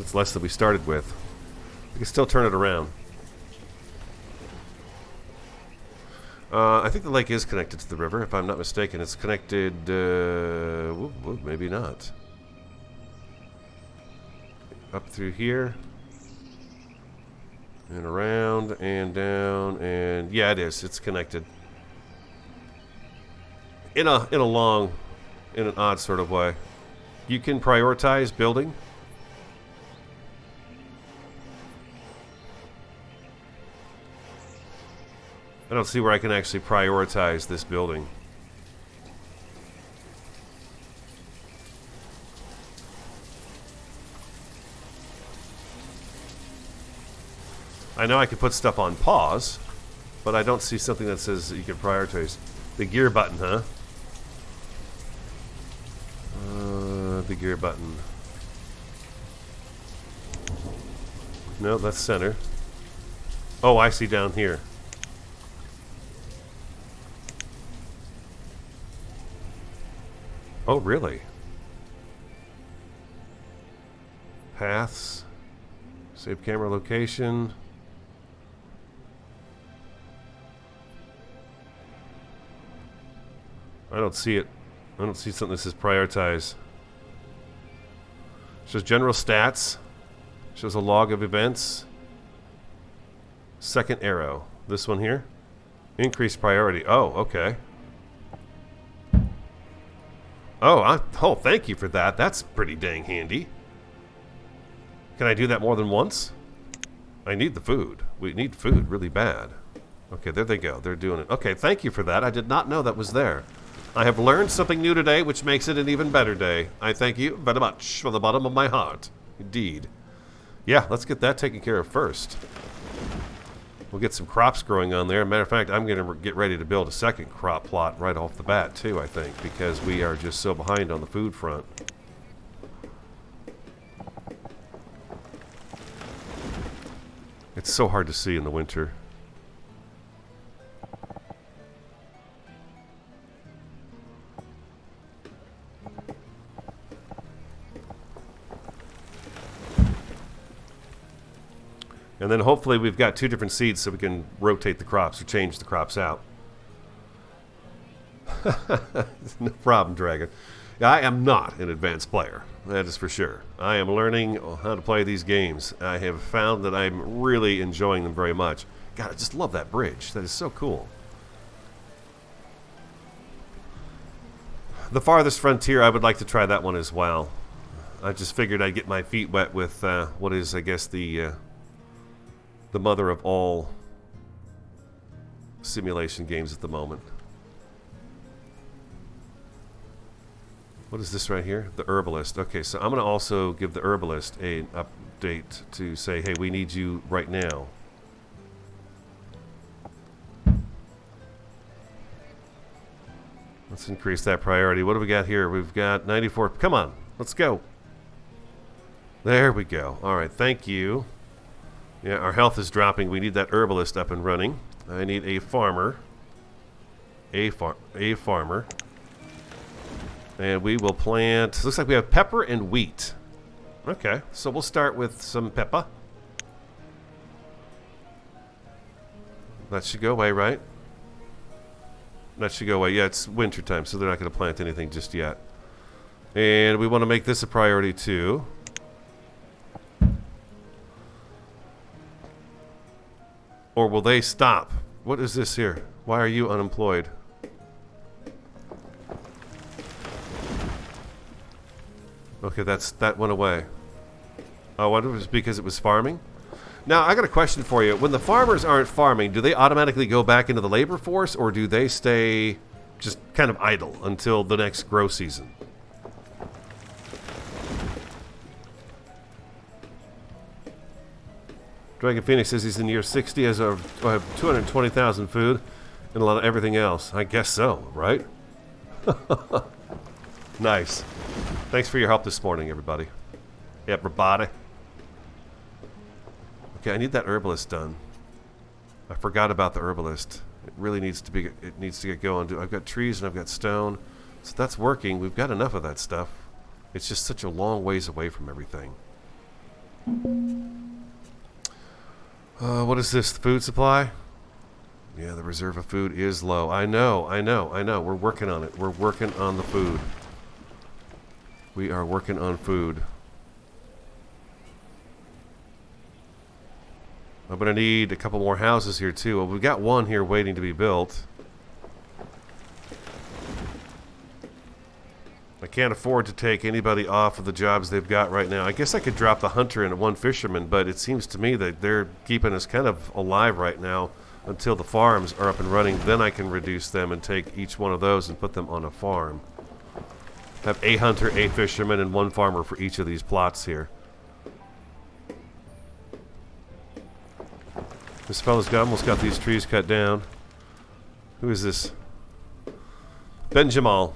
It's less than we started with. We can still turn it around. I think the lake is connected to the river, if I'm not mistaken. It's connected... maybe not. Up through here. And around and down and... Yeah, it is. It's connected. In an odd sort of way. You can prioritize building. I don't see where I can actually prioritize this building. I know I can put stuff on pause, but I don't see something that says that you can prioritize. The gear button, huh? The gear button. No, that's center. Oh, I see down here. Oh, really? Paths. Save camera location. I don't see it. I don't see something that says prioritize. Shows general stats. Shows a log of events. Second arrow. This one here. Increased priority. Oh, okay. Oh, thank you for that. That's pretty dang handy. Can I do that more than once? I need the food. We need food really bad. Okay, there they go. They're doing it. Okay, thank you for that. I did not know that was there. I have learned something new today, which makes it an even better day. I thank you very much from the bottom of my heart. Indeed. Yeah, let's get that taken care of first. We'll get some crops growing on there. Matter of fact, I'm going to get ready to build a second crop plot right off the bat, too, I think, because we are just so behind on the food front. It's so hard to see in the winter. And then hopefully we've got 2 different seeds so we can rotate the crops or change the crops out. No problem, Dragon. I am not an advanced player. That is for sure. I am learning how to play these games. I have found that I'm really enjoying them very much. God, I just love that bridge. That is so cool. The Farthest Frontier, I would like to try that one as well. I just figured I'd get my feet wet with what is, I guess, the mother of all simulation games at the moment. What is this right here? The Herbalist. Okay, so I'm going to also give the Herbalist an update to say, hey, we need you right now. Let's increase that priority. What do we got here? We've got 94. Come on, let's go. There we go. All right, thank you. Yeah, our health is dropping. We need that Herbalist up and running. I need a farmer. A farmer. And we will plant... Looks like we have pepper and wheat. Okay, so we'll start with some pepper. That should go away, right? That should go away. Yeah, it's winter time, so they're not going to plant anything just yet. And we want to make this a priority too. Or will they stop? What is this here? Why are you unemployed? Okay, that went away. I wonder if it was because it was farming. Now, I got a question for you. When the farmers aren't farming, do they automatically go back into the labor force, or do they stay just kind of idle until the next grow season? Dragon Phoenix says he's in year 60 as I have 220,000 food and a lot of everything else. I guess so, right? Nice. Thanks for your help this morning, everybody. Everybody. Okay, I need that Herbalist done. I forgot about the Herbalist. It really needs to be. It needs to get going. I've got trees and I've got stone, so that's working. We've got enough of that stuff. It's just such a long ways away from everything. What is this? The food supply? Yeah, the reserve of food is low. I know. We're working on it. We're working on the food. We are working on food. I'm going to need a couple more houses here, too. Well, we've got one here waiting to be built. I can't afford to take anybody off of the jobs they've got right now. I guess I could drop the hunter and one fisherman, but it seems to me that they're keeping us kind of alive right now until the farms are up and running. Then I can reduce them and take each one of those and put them on a farm. Have a hunter, a fisherman, and one farmer for each of these plots here. This fella's almost got these trees cut down. Who is this? Benjamal.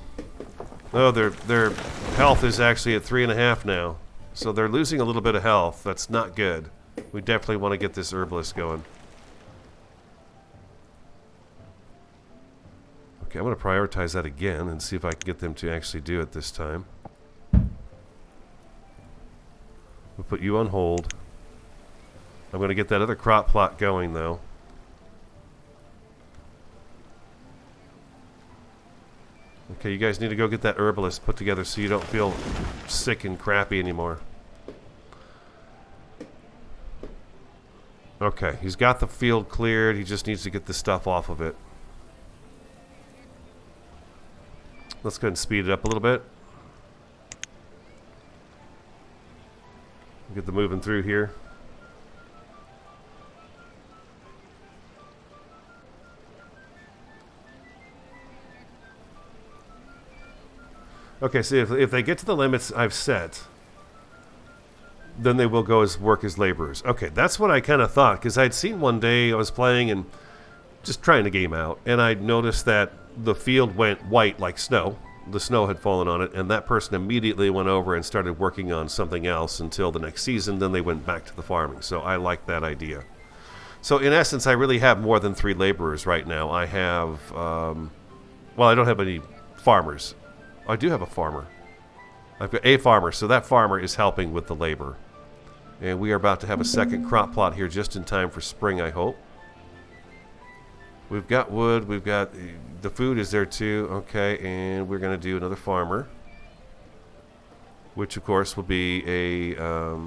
Oh, their health is actually at 3.5 now. So they're losing a little bit of health. That's not good. We definitely want to get this herbalist going. Okay, I'm going to prioritize that again and see if I can get them to actually do it this time. We'll put you on hold. I'm going to get that other crop plot going, though. Okay, you guys need to go get that herbalist put together so you don't feel sick and crappy anymore. Okay, he's got the field cleared. He just needs to get the stuff off of it. Let's go ahead and speed it up a little bit. Get the moving through here. Okay, so if they get to the limits I've set, then they will go as work as laborers. Okay, that's what I kind of thought, because I'd seen one day I was playing and just trying the game out, and I noticed that the field went white like snow. The snow had fallen on it, and that person immediately went over and started working on something else until the next season. Then they went back to the farming. So I like that idea. So in essence, I really have more than 3 laborers right now. I have, well, I don't have any farmers. I do have a farmer. I've got a farmer, so that farmer is helping with the labor. And we are about to have a second crop plot here just in time for spring, I hope. We've got wood, we've got, the food is there too, okay, and we're going to do another farmer. Which, of course, will be a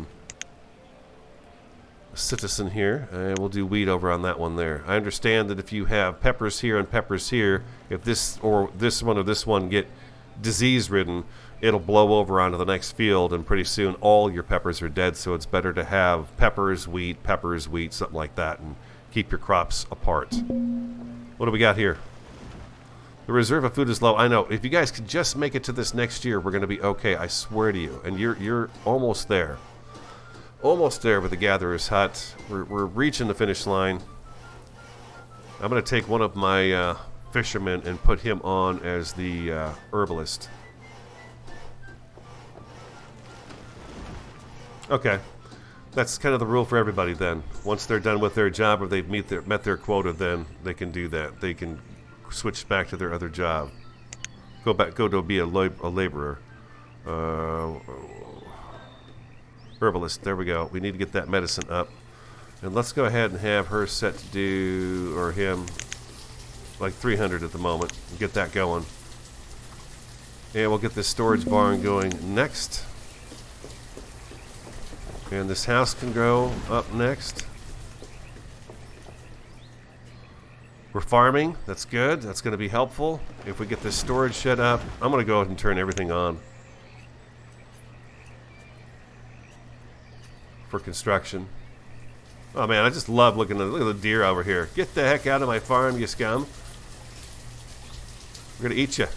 citizen here, and we'll do wheat over on that one there. I understand that if you have peppers here and peppers here, if this or this one get disease-ridden, it'll blow over onto the next field, and pretty soon all your peppers are dead, so it's better to have peppers, wheat, something like that, and keep your crops apart. What do we got here? The reserve of food is low. I know. If you guys could just make it to this next year, we're going to be okay. I swear to you. And you're almost there. Almost there with the gatherer's hut. We're reaching the finish line. I'm going to take one of my fishermen and put him on as the herbalist. Okay. That's kind of the rule for everybody then. Once they're done with their job or they've met their quota, then they can do that. They can switch back to their other job. Go to be a laborer. Herbalist, there we go. We need to get that medicine up. And let's go ahead and have her set to do, or him, like 300 at the moment. And get that going. And we'll get this storage barn going next. And this house can go up next. We're farming. That's good. That's going to be helpful. If we get this storage shed up, I'm going to go ahead and turn everything on for construction. Oh man, I just love look at the deer over here. Get the heck out of my farm, you scum. We're going to eat you.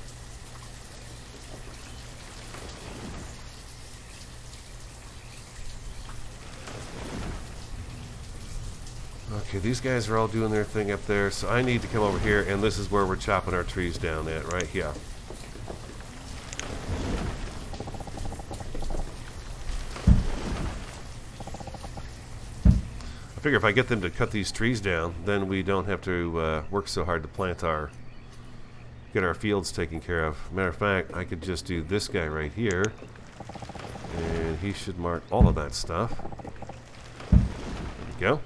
Okay, these guys are all doing their thing up there, so I need to come over here, and this is where we're chopping our trees down at, right here. I figure if I get them to cut these trees down, then we don't have to work so hard to get our fields taken care of. Matter of fact, I could just do this guy right here, and he should mark all of that stuff. There we go.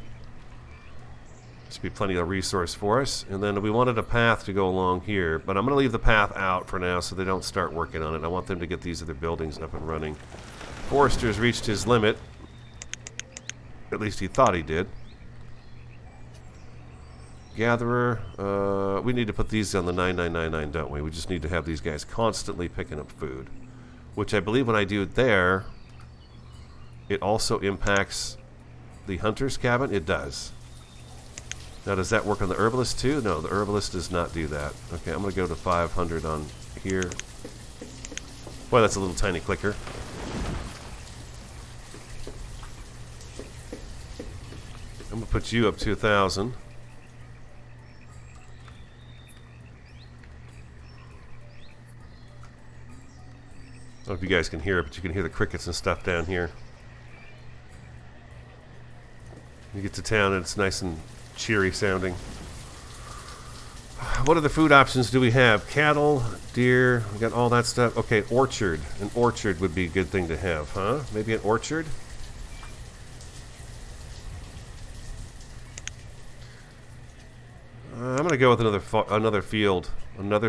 Should be plenty of resource for us. And then we wanted a path to go along here, but I'm going to leave the path out for now so they don't start working on it. I want them to get these other buildings up and running. Forester's reached his limit. At least he thought he did. Gatherer, we need to put these on the 9999, don't we? We just need to have these guys constantly picking up food. Which I believe when I do it there, it also impacts the hunter's cabin. It does. Now, does that work on the herbalist too? No, the herbalist does not do that. Okay, I'm going to go to 500 on here. Boy, that's a little tiny clicker. I'm going to put you up to 1,000. I don't know if you guys can hear it, but you can hear the crickets and stuff down here. You get to town and it's nice and cheery sounding. What other food options do we have? Cattle, deer, we got all that stuff. Okay, orchard. An orchard would be a good thing to have, huh? Maybe an orchard? I'm going to go with another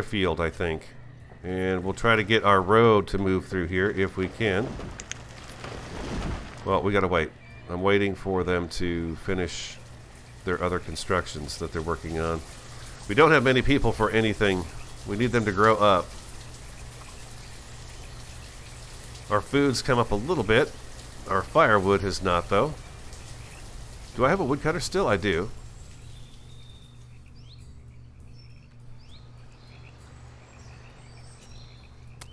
field, I think. And we'll try to get our road to move through here if we can. Well, we got to wait. I'm waiting for them to finish their other constructions that they're working on. We don't have many people for anything. We need them to grow up. Our food's come up a little bit. Our firewood has not, though. Do I have a woodcutter still? I do.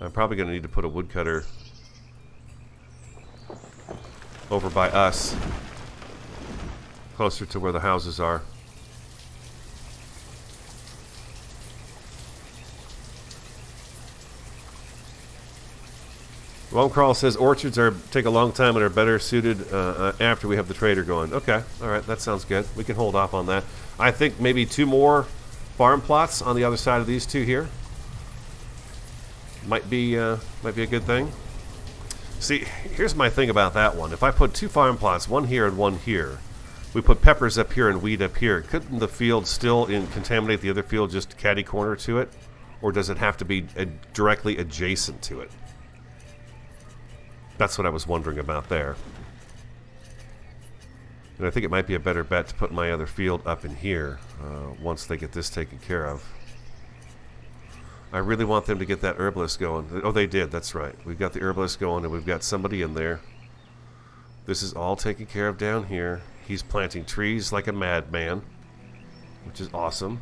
I'm probably going to need to put a woodcutter over by us, closer to where the houses are. Crawl says orchards take a long time and are better suited after we have the trader going. Okay, all right, that sounds good. We can hold off on that. I think maybe 2 more farm plots on the other side of these 2 here might be a good thing. See, here's my thing about that one. If I put 2 farm plots, one here and one here, we put peppers up here and wheat up here, couldn't the field still contaminate the other field just catty corner to it? Or does it have to be directly adjacent to it? That's what I was wondering about there. And I think it might be a better bet to put my other field up in here once they get this taken care of. I really want them to get that herbalist going. Oh, they did. That's right. We've got the herbalist going, and we've got somebody in there. This is all taken care of down here. He's planting trees like a madman, which is awesome.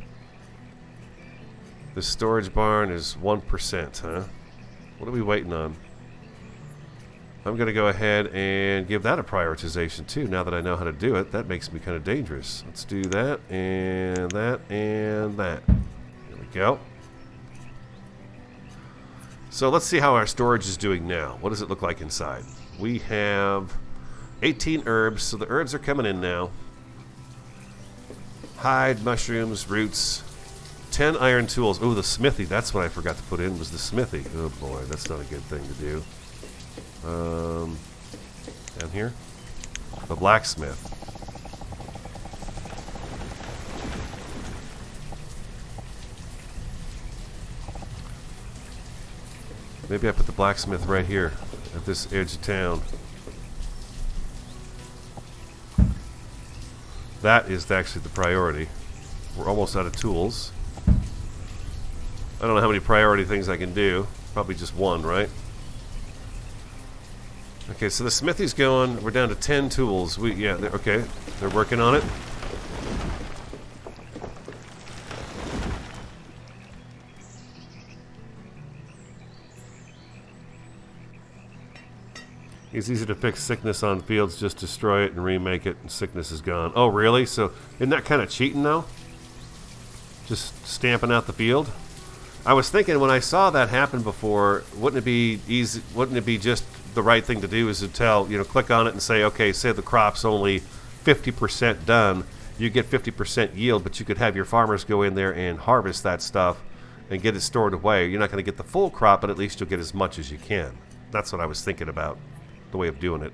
The storage barn is 1%, huh? What are we waiting on? I'm going to go ahead and give that a prioritization, too, now that I know how to do it. That makes me kind of dangerous. Let's do that, and that, and that. There we go. So let's see how our storage is doing now. What does it look like inside? We have 18 herbs, so the herbs are coming in now. Hide, mushrooms, roots. 10 iron tools. Oh, the smithy. That's what I forgot to put in, was the smithy. Oh boy, that's not a good thing to do. Down here. The blacksmith. Maybe I put the blacksmith right here at this edge of town. That is actually the priority. We're almost out of tools. I don't know how many priority things I can do. Probably just one, right? Okay, so the smithy's going. We're down to 10 tools. Okay, they're working on it. It's easy to fix sickness on fields, just destroy it and remake it, and sickness is gone. Oh, really? So, isn't that kind of cheating, though? Just stamping out the field? I was thinking when I saw that happen before, wouldn't it be just the right thing to do is to tell, click on it and say, okay, say the crop's only 50% done, you get 50% yield, but you could have your farmers go in there and harvest that stuff and get it stored away. You're not going to get the full crop, but at least you'll get as much as you can. That's what I was thinking about, the way of doing it.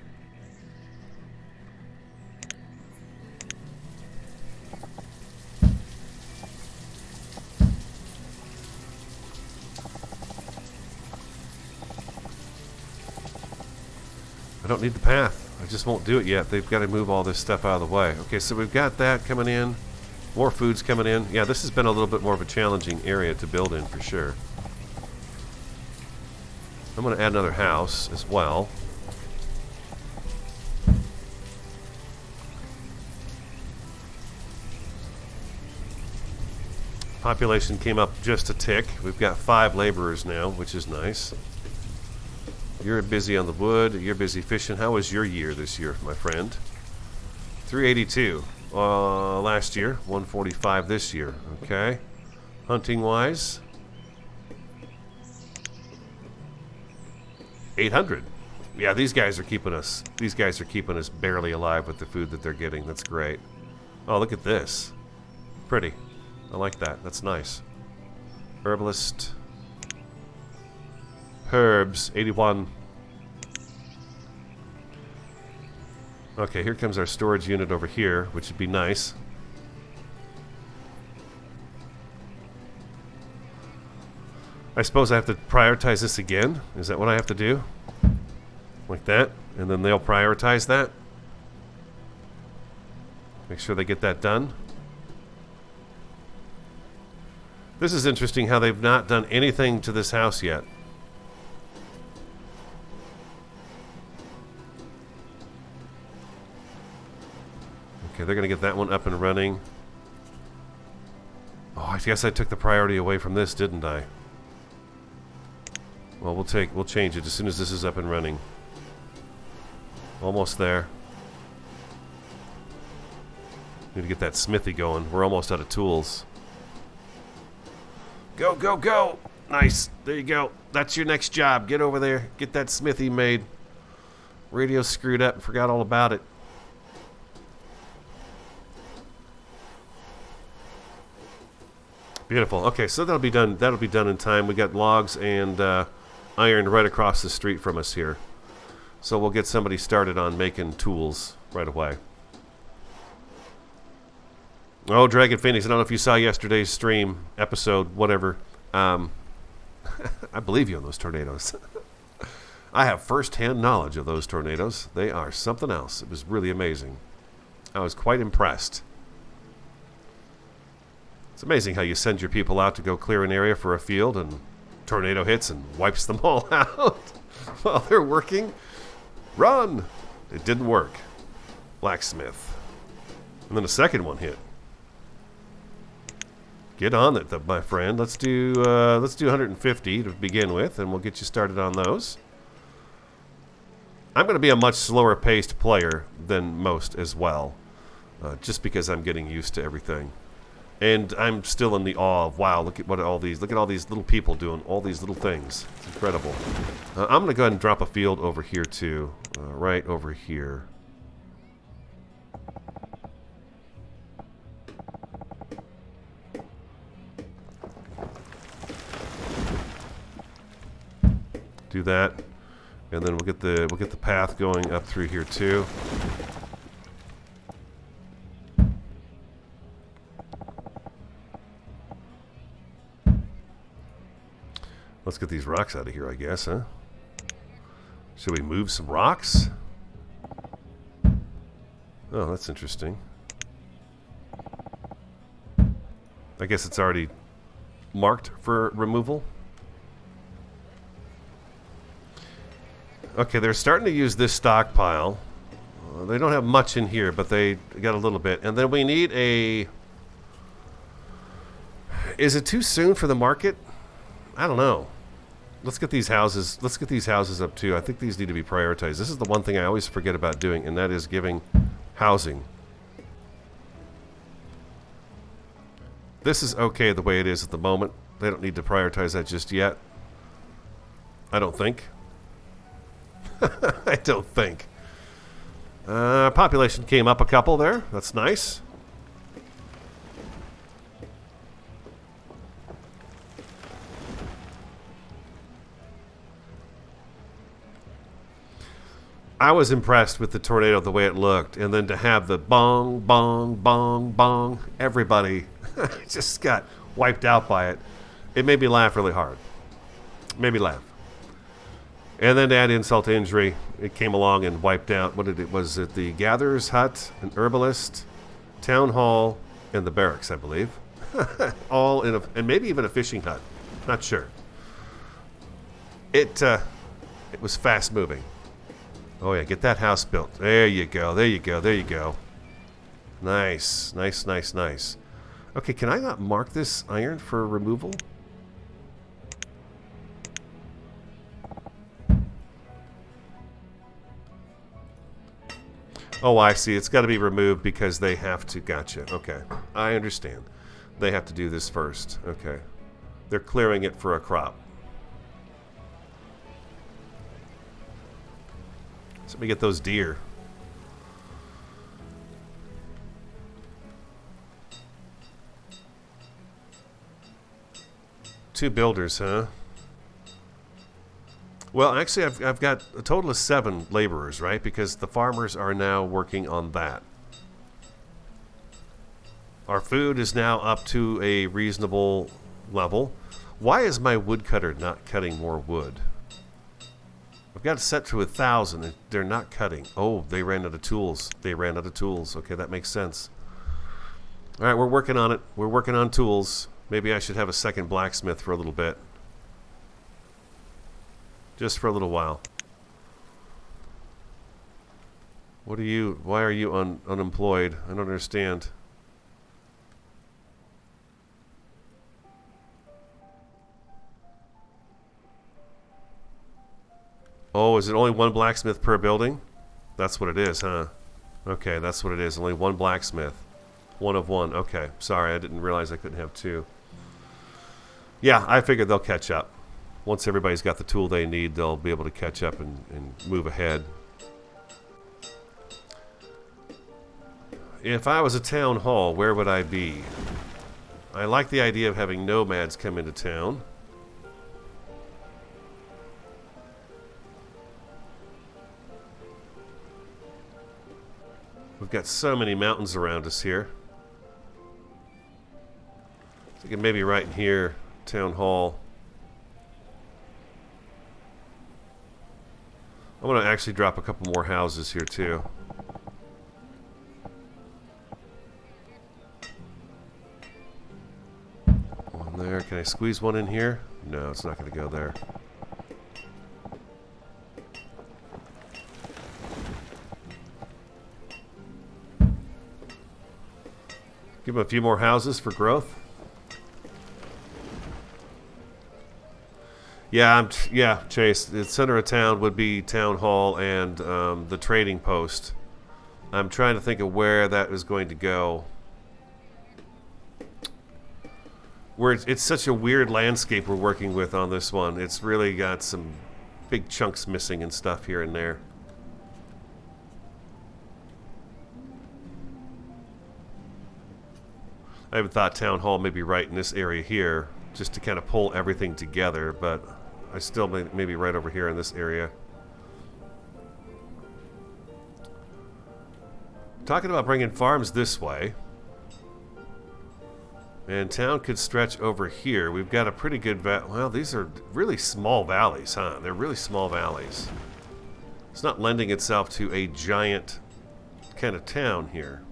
I don't need the path. I just won't do it yet. They've got to move all this stuff out of the way. Okay, so we've got that coming in. More food's coming in. Yeah, this has been a little bit more of a challenging area to build in for sure. I'm going to add another house as well. Population came up just a tick. We've got 5 laborers now, which is nice. You're busy on the wood. You're busy fishing. How was your year this year, my friend? 382 last year. 145 this year. Okay. Hunting-wise, 800. Yeah, these guys are keeping us. These guys are keeping us barely alive with the food that they're getting. That's great. Oh, look at this. Pretty. I like that. That's nice. Herbalist. Herbs, 81. Okay, here comes our storage unit over here, which would be nice. I suppose I have to prioritize this again? Is that what I have to do? Like that? And then they'll prioritize that? Make sure they get that done. This is interesting how they've not done anything to this house yet. Okay, they're going to get that one up and running. Oh, I guess I took the priority away from this, didn't I? Well, we'll change it as soon as this is up and running. Almost there. Need to get that smithy going. We're almost out of tools. Go, go, go! Nice. There you go. That's your next job. Get over there. Get that smithy made. Radio screwed up and forgot all about it. Beautiful. Okay, so that'll be done. That'll be done in time. We got logs and iron right across the street from us here, so we'll get somebody started on making tools right away. Oh, Dragon Phoenix! I don't know if you saw yesterday's stream episode, whatever. I believe you on those tornadoes. I have first-hand knowledge of those tornadoes. They are something else. It was really amazing. I was quite impressed. It's amazing how you send your people out to go clear an area for a field and tornado hits and wipes them all out while they're working. Run! It didn't work. Blacksmith. And then a second one hit. Get on it, my friend. Let's do 150 to begin with, and we'll get you started on those. I'm going to be a much slower paced player than most as well, just because I'm getting used to everything. And I'm still in the awe of, wow, look at all these little people doing all these little things. It's incredible. I'm going to go ahead and drop a field over here too, right over here. Do that, and then we'll get the path going up through here too. Let's get these rocks out of here, I guess, huh? Should we move some rocks? Oh, that's interesting. I guess it's already marked for removal. Okay, they're starting to use this stockpile. They don't have much in here, but they got a little bit. And then we need a... Is it too soon for the market? I don't know. Let's get these houses. Let's get these houses up too. I think these need to be prioritized. This is the one thing I always forget about doing, and that is giving housing. This is okay the way it is at the moment. They don't need to prioritize that just yet. I don't think. I don't think. Population came up a couple there. That's nice. I was impressed with the tornado, the way it looked, and then to have the bong, bong, bong, bong, everybody just got wiped out by it. It made me laugh really hard. Made me laugh. And then to add insult to injury, it came along and wiped out, was it the Gatherer's Hut, an Herbalist, Town Hall, and the Barracks, I believe. All in and maybe even a fishing hut. Not sure. It was fast moving. Oh yeah, get that house built. There you go, there you go, there you go. Nice, nice, nice, nice. Okay, can I not mark this iron for removal? Oh, I see. It's got to be removed because they have to. Gotcha. Okay, I understand. They have to do this first. Okay. They're clearing it for a crop. So let me get those deer. Two builders, huh? Well, actually, I've got a total of 7 laborers, right? Because the farmers are now working on that. Our food is now up to a reasonable level. Why is my woodcutter not cutting more wood? I've got it set to 1,000 and they're not cutting. Oh, they ran out of tools. They ran out of tools. Okay, that makes sense. All right, we're working on it. We're working on tools. Maybe I should have a second blacksmith for a little bit. Just for a little while. What are you? Why are you unemployed? I don't understand. Oh, is it only 1 blacksmith per building? That's what it is, huh? Okay, that's what it is. Only 1 blacksmith. 1 of 1. Okay, sorry, I didn't realize I couldn't have 2. Yeah, I figured they'll catch up. Once everybody's got the tool they need, they'll be able to catch up and move ahead. If I was a town hall, where would I be? I like the idea of having nomads come into town. We've got so many mountains around us here. Thinking maybe right in here, town hall. I'm going to actually drop a couple more houses here too. One there. Can I squeeze one in here? No, it's not going to go there. Give them a few more houses for growth. Yeah, Chase. The center of town would be town hall and the trading post. I'm trying to think of where that is going to go. It's such a weird landscape we're working with on this one. It's really got some big chunks missing and stuff here and there. I even thought town hall may be right in this area here, just to kind of pull everything together, but I still may be right over here in this area. Talking about bringing farms this way. And town could stretch over here. We've got a pretty good well, these are really small valleys, huh? They're really small valleys. It's not lending itself to a giant kind of town here.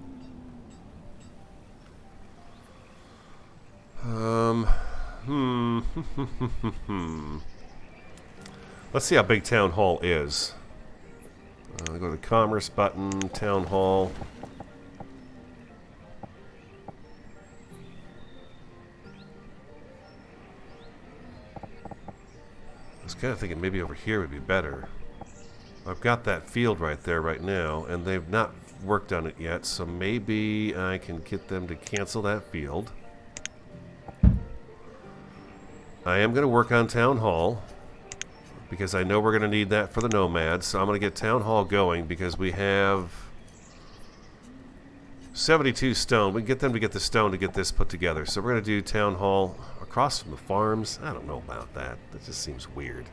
Let's see how big town hall is. Go to the commerce button, town hall. I was kind of thinking maybe over here would be better. I've got that field right there right now, and they've not worked on it yet, so maybe I can get them to cancel that field. I am going to work on town hall. because I know we're going to need that for the nomads. So I'm going to get town hall going because we have 72 stone. We can get them to get the stone to get this put together. So we're going to do town hall across from the farms. I don't know about that. That just seems weird.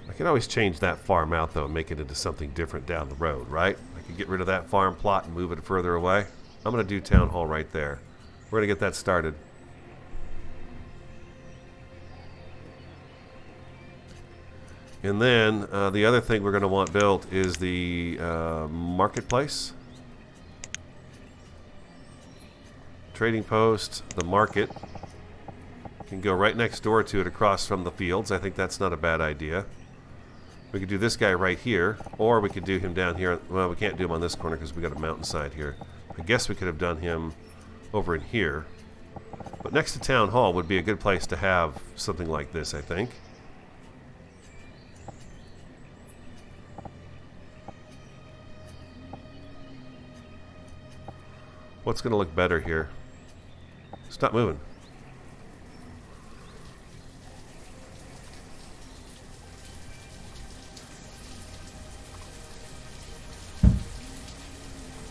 I can always change that farm out, though, and make it into something different down the road, right? I can get rid of that farm plot and move it further away. I'm going to do town hall right there. We're going to get that started. And then the other thing we're going to want built is the marketplace. Trading post, the market. Can go right next door to it across from the fields. I think that's not a bad idea. We could do this guy right here, or we could do him down here. Well, we can't do him on this corner because we got a mountainside here. I guess we could have done him over in here. But next to town hall would be a good place to have something like this, I think. What's going to look better here? Stop moving.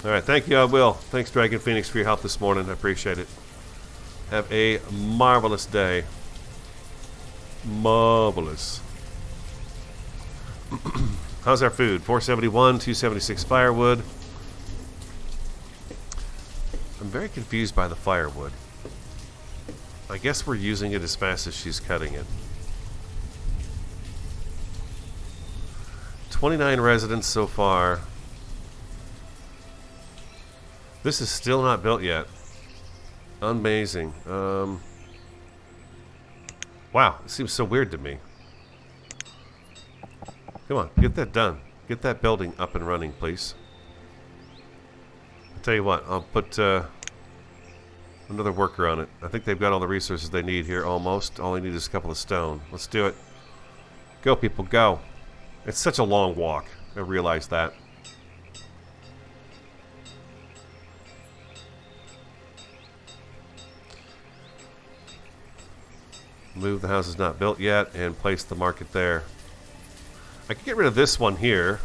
Alright, thank you, I will. Thanks, Dragon Phoenix, for your help this morning. I appreciate it. Have a marvelous day. Marvelous. How's our food? 471, 276 firewood. I'm very confused by the firewood. I guess we're using it as fast as she's cutting it. 29 residents so far. This is still not built yet. Amazing. Wow, it seems so weird to me. Come on, get that done. Get that building up and running, please. I'll tell you what, I'll put another worker on it. I think they've got all the resources they need here almost. All they need is a couple of stone. Let's do it. Go, people, go. It's such a long walk. I realize that. Move the houses not built yet and place the market there. I can get rid of this one here.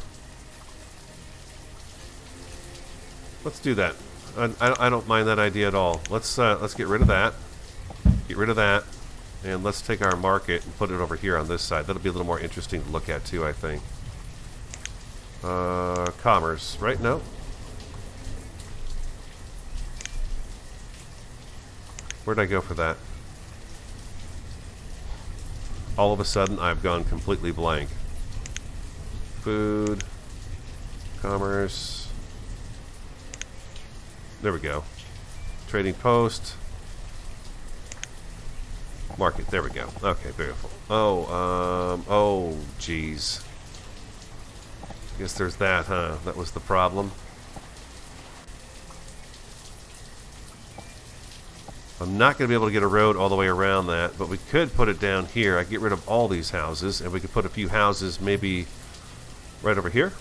Let's do that. I don't mind that idea at all. Let's get rid of that. Get rid of that. And let's take our market and put it over here on this side. That'll be a little more interesting to look at too, I think. Commerce, right? No? Where'd I go for that? All of a sudden, I've gone completely blank. Food. Commerce. There we go. Trading post. Market. There we go. Okay, beautiful. Oh, geez. Guess there's that, huh? That was the problem. I'm not going to be able to get a road all the way around that, but we could put it down here. I get rid of all these houses, and we could put a few houses maybe right over here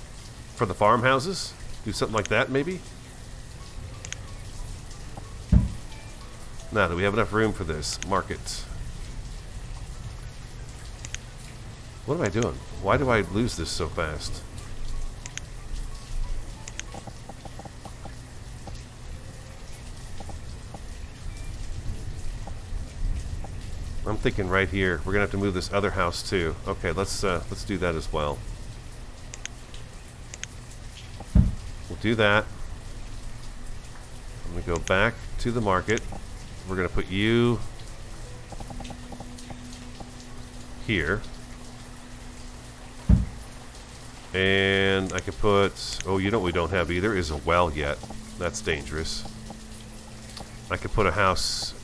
for the farmhouses. Do something like that, maybe. Now, do we have enough room for this? Market. What am I doing? Why do I lose this so fast? I'm thinking right here. We're gonna have to move this other house too. Okay, let's do that as well. We'll do that. I'm gonna go back to the market. We're gonna put you here, and I can put. Oh, you know what we don't have either is a well yet. That's dangerous. I could put a house.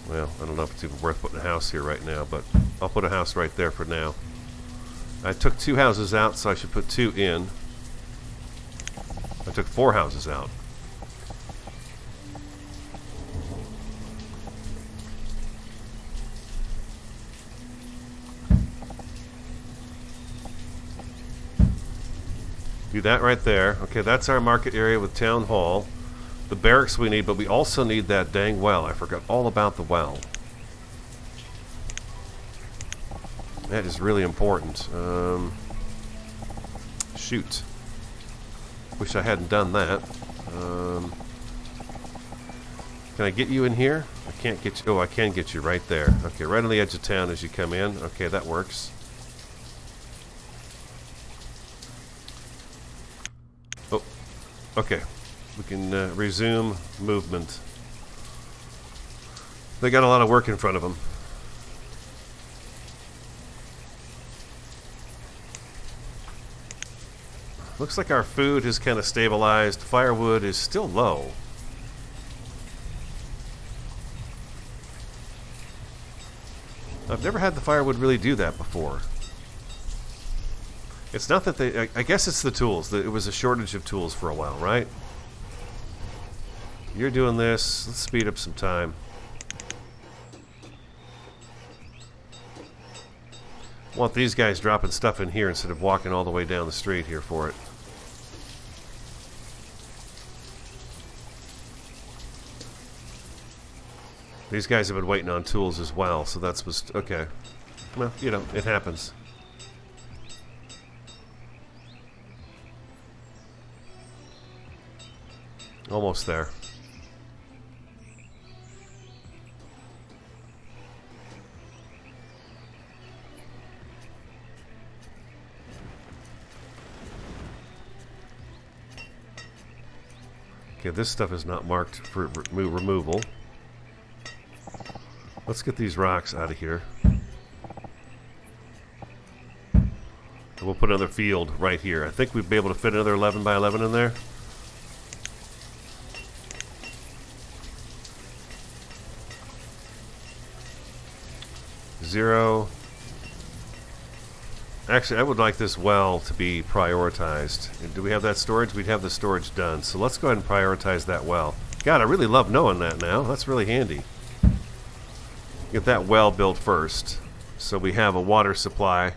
Well, I don't know if it's even worth putting a house here right now, but I'll put a house right there for now. I took 2 houses out, so I should put 2 in. I took 4 houses out. Do that right there. Okay, that's our market area with town hall. The barracks we need, but we also need that dang well. I forgot all about the well. That is really important. Shoot. Wish I hadn't done that. Can I get you in here? I can't get you. Oh, I can get you right there. Okay, right on the edge of town as you come in. Okay, that works. Oh, okay. We can resume movement. They got a lot of work in front of them. Looks like our food has kind of stabilized. Firewood is still low. I've never had the firewood really do that before. It's not that they... I guess it's the tools. It was a shortage of tools for a while, right? You're doing this. Let's speed up some time. I want these guys dropping stuff in here instead of walking all the way down the street here for it. These guys have been waiting on tools as well, so that's... okay. Well, you know, it happens. Almost there. Okay, this stuff is not marked for removal. Let's get these rocks out of here. And we'll put another field right here. I think we'd be able to fit another 11 by 11 in there. Zero. Actually, I would like this well to be prioritized. Do we have that storage? We'd have the storage done. So let's go ahead and prioritize that well. God, I really love knowing that now. That's really handy. Get that well built first, so we have a water supply. I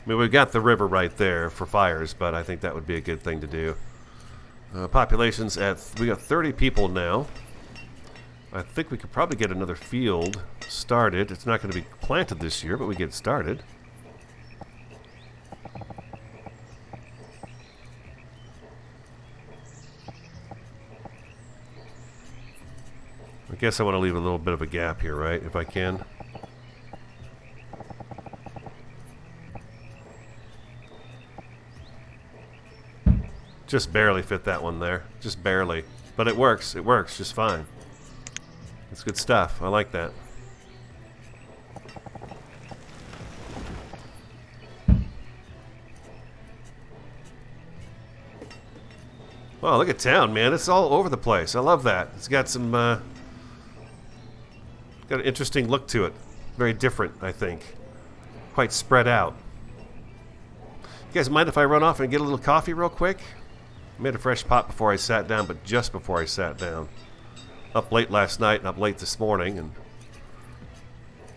mean, we've got the river right there for fires, but I think that would be a good thing to do. Population's at... we got 30 people now. I think we could probably get another field started. It's not going to be planted this year, but we get it started. I guess I want to leave a little bit of a gap here, right? If I can. Just barely fit that one there. Just barely. But it works. It works just fine. It's good stuff. I like that. Wow, look at town, man. It's all over the place. I love that. It's got some... got an interesting look to it. Very different, I think. Quite spread out. You guys mind if I run off and get a little coffee real quick? I made a fresh pot before I sat down, but just before I sat down. Up late last night and up late this morning, and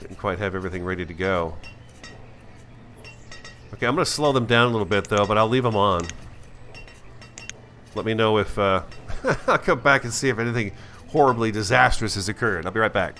didn't quite have everything ready to go. Okay, I'm going to slow them down a little bit, though, but I'll leave them on. Let me know if... I'll come back and see if anything horribly disastrous has occurred. I'll be right back.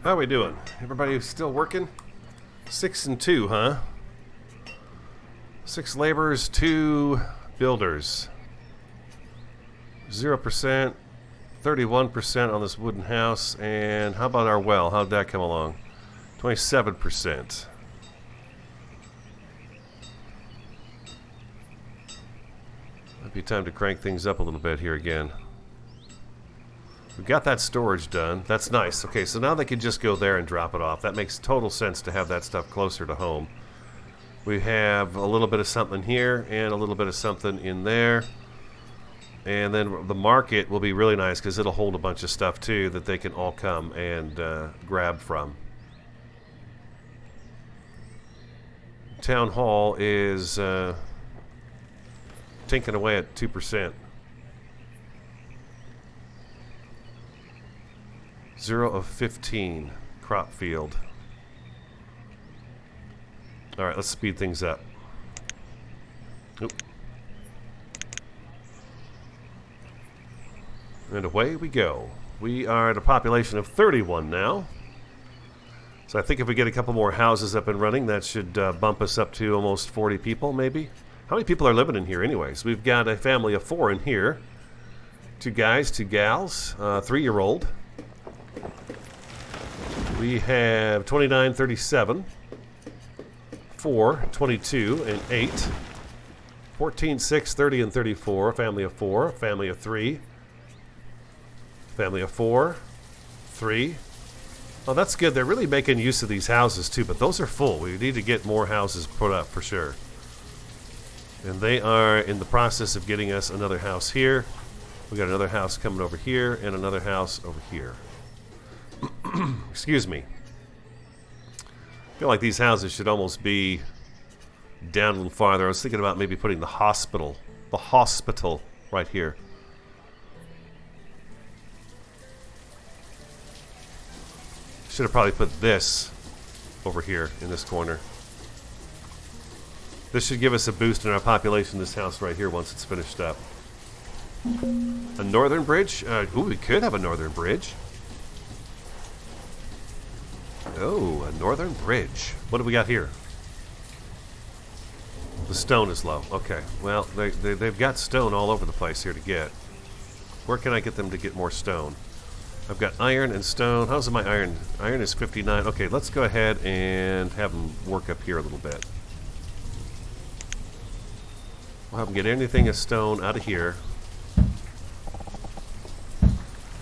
How are we doing? Everybody still working? 6 and 2, huh? 6 laborers, 2 builders. 0%, 31% on this wooden house. And how about our well? How'd that come along? 27%. Might be time to crank things up a little bit here again. We got that storage done. That's nice. Okay, so now they can just go there and drop it off. That makes total sense to have that stuff closer to home. We have a little bit of something here and a little bit of something in there. And then the market will be really nice because it'll hold a bunch of stuff too that they can all come and grab from. Town hall is tinking away at 2%. 0 of 15. Crop field. Alright, let's speed things up. Oop. And away we go. We are at a population of 31 now. So I think if we get a couple more houses up and running, that should bump us up to almost 40 people, maybe. How many people are living in here anyways? We've got a family of 4 in here. 2 guys, 2 gals, 3-year-old. We have 29, 37, 4, 22, and 8. 14, 6, 30, and 34. Family of 4, family of 3. Family of 4, 3. Oh, that's good. They're really making use of these houses too, but those are full. We need to get more houses put up for sure. And they are in the process of getting us another house here. We got another house coming over here and another house over here. Excuse me. I feel like these houses should almost be down a little farther. I was thinking about maybe putting the hospital right here. Should have probably put this over here in this corner. This should give us a boost in our population, this house right here, once it's finished up. A northern bridge? Ooh, we could have a northern bridge. Oh, a northern bridge. What do we got here? The stone is low. Okay, well, they've got stone all over the place here to get. Where can I get them to get more stone? I've got iron and stone. How's my iron? Iron is 59. Okay, let's go ahead and have them work up here a little bit. We'll have them get anything of stone out of here.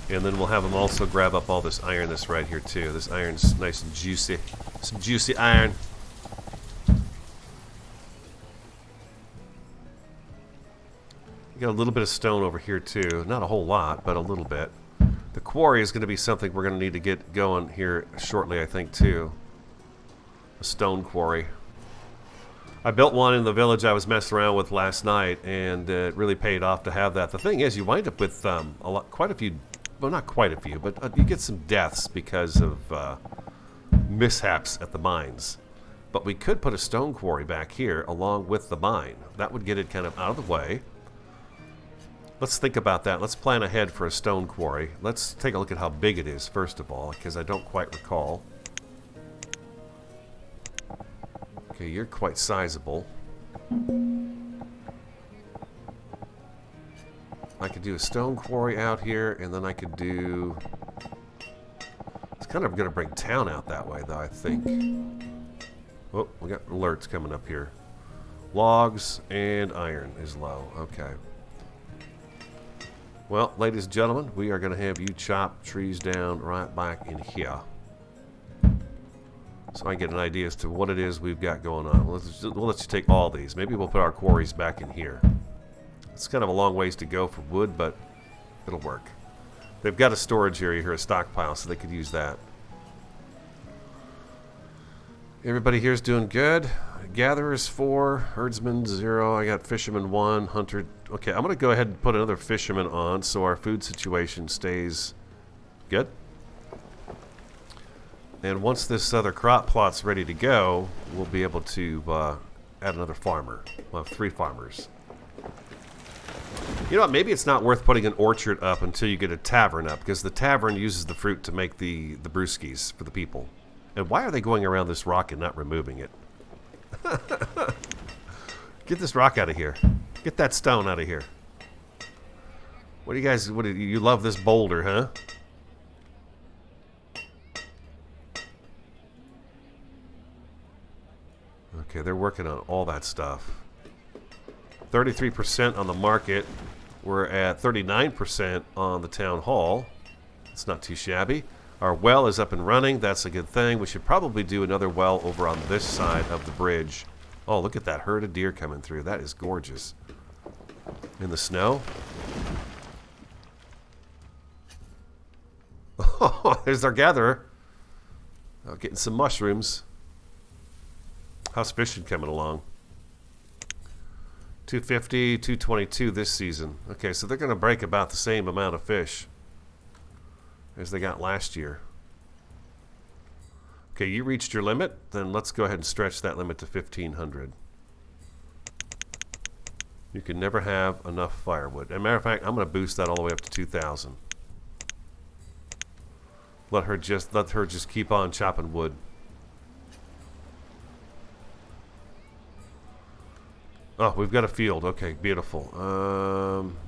And then we'll have them also grab up all this iron that's right here too. This iron's nice and juicy. Some juicy iron. We got a little bit of stone over here too. Not a whole lot, but a little bit. The quarry is going to be something we're going to need to get going here shortly, I think, too. A stone quarry. I built one in the village I was messing around with last night, and it really paid off to have that. The thing is, you wind up with quite a few, well, not quite a few, but you get some deaths because of mishaps at the mines. But we could put a stone quarry back here along with the mine. That would get it kind of out of the way. Let's think about that. Let's plan ahead for a stone quarry. Let's take a look at how big it is, first of all, because I don't quite recall. Okay, you're quite sizable. I could do a stone quarry out here, and then I could do... It's kind of going to bring town out that way, though, I think. Oh, we got alerts coming up here. Logs and iron is low. Okay. Well, ladies and gentlemen, we are going to have you chop trees down right back in here. So I get an idea as to what it is we've got going on. We'll let you take all these. Maybe we'll put our quarries back in here. It's kind of a long ways to go for wood, but it'll work. They've got a storage area here, a stockpile, so they could use that. Everybody here's doing good. Gatherers 4, herdsmen 0. I got fisherman 1, hunter. Okay, I'm going to go ahead and put another fisherman on so our food situation stays good. And once this other crop plot's ready to go, we'll be able to add another farmer. We'll have 3 farmers. You know what? Maybe it's not worth putting an orchard up until you get a tavern up, because the tavern uses the fruit to make the brewskis for the people. And why are they going around this rock and not removing it? Get this rock out of here. Get that stone out of here. What do you guys... you love this boulder, huh? Okay, they're working on all that stuff. 33% on the market. We're at 39% on the town hall. It's not too shabby. Our well is up and running. That's a good thing. We should probably do another well over on this side of the bridge. Oh, look at that herd of deer coming through. That is gorgeous. In the snow. Oh, there's our gatherer. Oh, getting some mushrooms. How's fishing coming along? 250, 222 this season. Okay, so they're going to break about the same amount of fish as they got last year. Okay, you reached your limit. Then let's go ahead and stretch that limit to 1,500. You can never have enough firewood. As a matter of fact, I'm going to boost that all the way up to 2,000. Let her just keep on chopping wood. Oh, we've got a field. Okay, beautiful.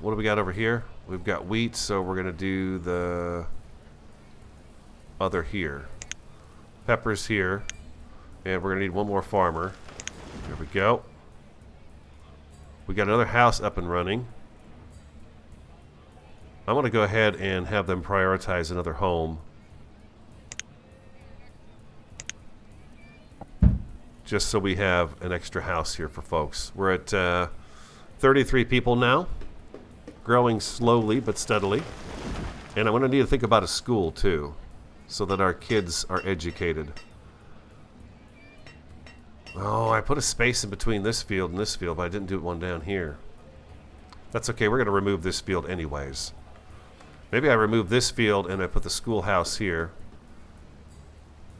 What do we got over here? We've got wheat, so we're going to do the other here. Peppers here. And we're going to need one more farmer. There we go. We got another house up and running. I'm going to go ahead and have them prioritize another home. Just so we have an extra house here for folks. We're at 33 people now. Growing slowly but steadily. And I'm going to need to think about a school too, so that our kids are educated. Oh, I put a space in between this field and this field, but I didn't do one down here. That's okay, we're going to remove this field anyways. Maybe I remove this field and I put the schoolhouse here.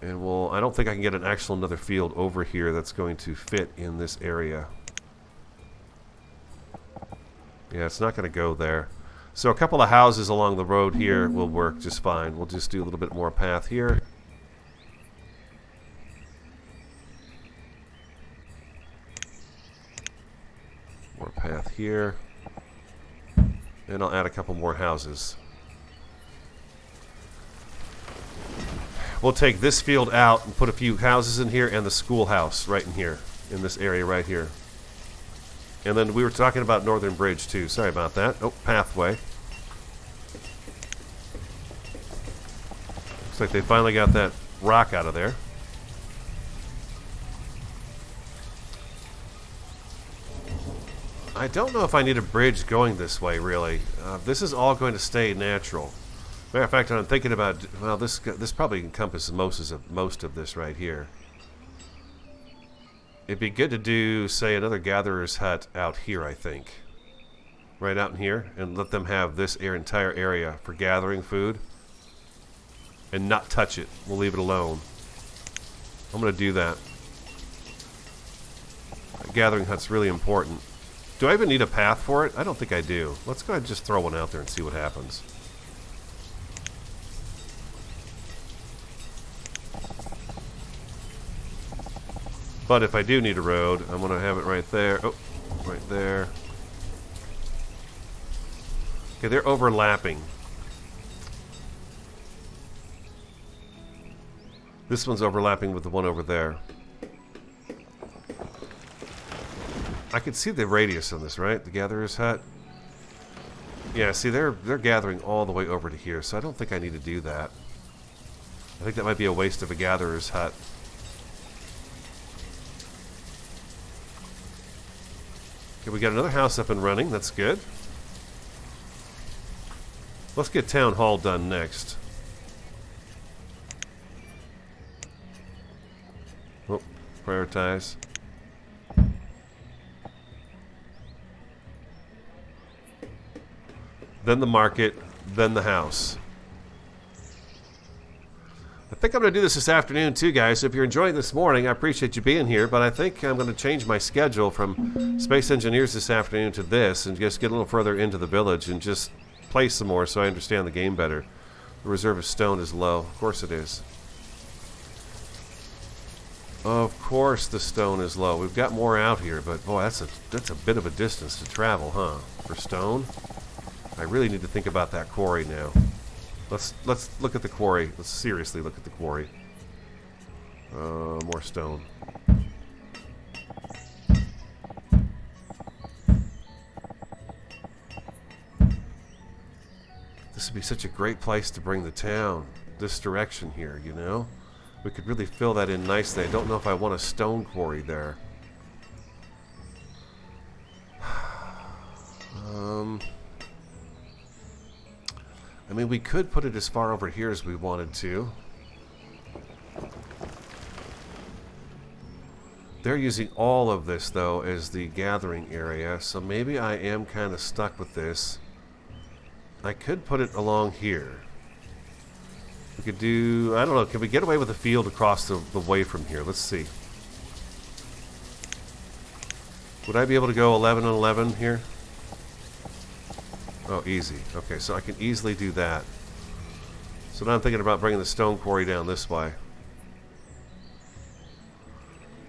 And I don't think I can get another field over here that's going to fit in this area. Yeah, it's not going to go there. So a couple of houses along the road here will work just fine. We'll just do a little bit more path here. More path here. And I'll add a couple more houses. We'll take this field out and put a few houses in here and the schoolhouse right in here, in this area right here. And then we were talking about Northern Bridge too. Sorry about that. Oh, pathway. Looks like they finally got that rock out of there. I don't know if I need a bridge going this way, really. This is all going to stay natural. Matter of fact, I'm thinking about, well, this probably encompasses most of this right here. It'd be good to do, say, another gatherer's hut out here, I think. Right out in here, and let them have this entire area for gathering food. And not touch it. We'll leave it alone. I'm going to do that. That gathering hut's really important. Do I even need a path for it? I don't think I do. Let's go ahead and just throw one out there and see what happens. But if I do need a road, I'm going to have it right there. Oh, right there. Okay, they're overlapping. This one's overlapping with the one over there. I can see the radius on this, right? The gatherer's hut. Yeah, see, they're gathering all the way over to here, so I don't think I need to do that. I think that might be a waste of a gatherer's hut. Okay, we got another house up and running. That's good. Let's get Town Hall done next. Oh, prioritize. Then the market, then the house. think I'm going to do this afternoon too, guys. So if you're enjoying this morning, I appreciate you being here, but I think I'm going to change my schedule from Space Engineers this afternoon to this and just get a little further into the village and just play some more so I understand the game better. The reserve of stone is low. Of course it is. Of course the stone is low. We've got more out here, but boy, that's a bit of a distance to travel, huh? For stone? I really need to think about that quarry now. Let's look at the quarry. Let's seriously look at the quarry. More stone. This would be such a great place to bring the town. This direction here, you know? We could really fill that in nicely. I don't know if I want a stone quarry there. I mean, we could put it as far over here as we wanted to. They're using all of this, though, as the gathering area, so maybe I am kind of stuck with this. I could put it along here. We could do, I don't know, can we get away with a field across the way from here? Let's see. Would I be able to go 11 and 11 here? Oh, easy. Okay, so I can easily do that. So now I'm thinking about bringing the stone quarry down this way.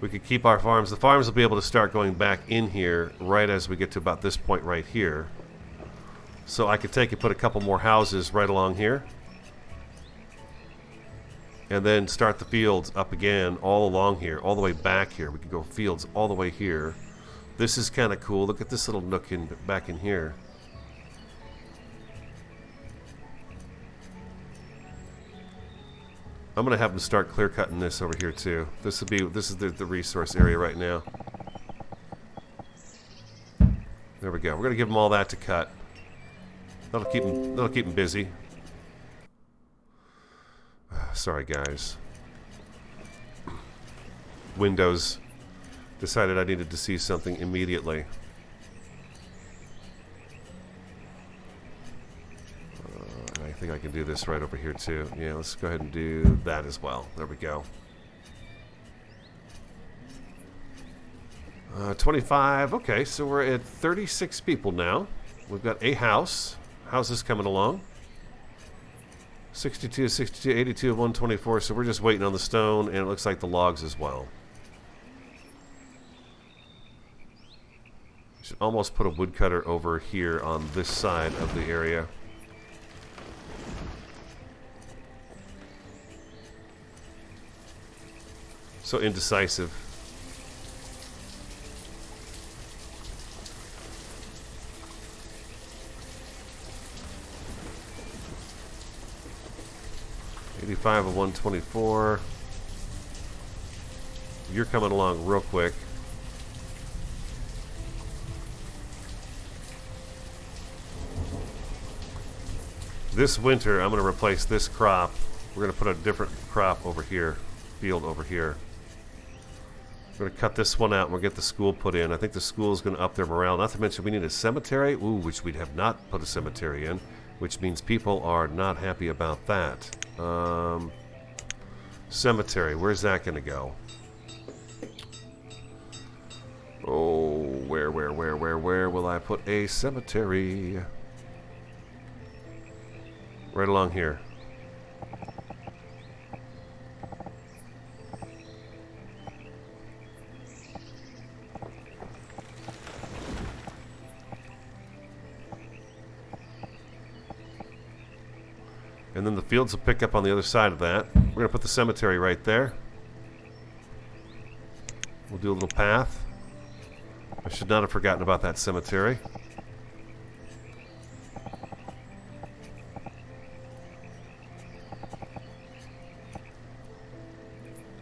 We could keep our farms. The farms will be able to start going back in here right as we get to about this point right here. So I could take and put a couple more houses right along here. And then start the fields up again all along here, all the way back here. We could go fields all the way here. This is kind of cool. Look at this little nook back in here. I'm gonna have them start clear cutting this over here too. This is the resource area right now. There we go. We're gonna give them all that to cut. That'll keep them busy. Sorry, guys. Windows decided I needed to see something immediately. I think I can do this right over here too. Yeah, let's go ahead and do that as well. There we go. 25. Okay, so we're at 36 people now. We've got a house. Houses coming along. 62, 62, 82, 124. So we're just waiting on the stone, and it looks like the logs as well. Should almost put a woodcutter over here on this side of the area. So indecisive. $85 of 124. You're coming along real quick. This winter, I'm going to replace this crop. We're going to put a different crop over here, field over here. We're going to cut this one out and we'll get the school put in. I think the school is going to up their morale. Not to mention we need a cemetery, which we have not put a cemetery in, which means people are not happy about that. Cemetery, where's that going to go? Oh, where will I put a cemetery? Right along here. And then the fields will pick up on the other side of that. We're going to put the cemetery right there. We'll do a little path. I should not have forgotten about that cemetery.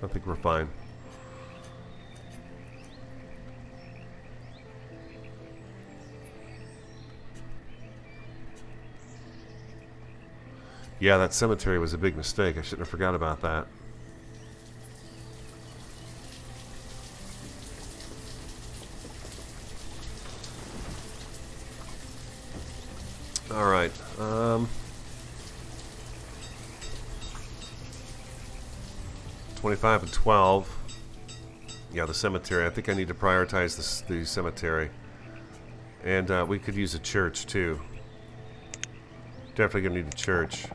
I think we're fine. Yeah, that cemetery was a big mistake. I shouldn't have forgot about that. All right. 25 and 12. Yeah, the cemetery. I think I need to prioritize the cemetery. And we could use a church, too. Definitely going to need a church.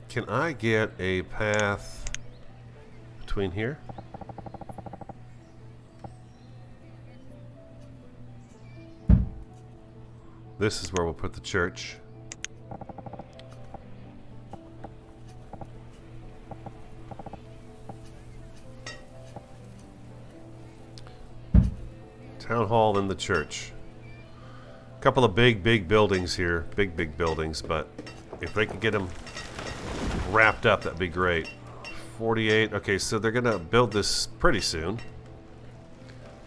Can I get a path between here? This is where we'll put the church. Town hall and the church. A couple of big buildings here. Big buildings, but if they can get them wrapped up, that'd be great. 48. Okay, so they're gonna build this pretty soon.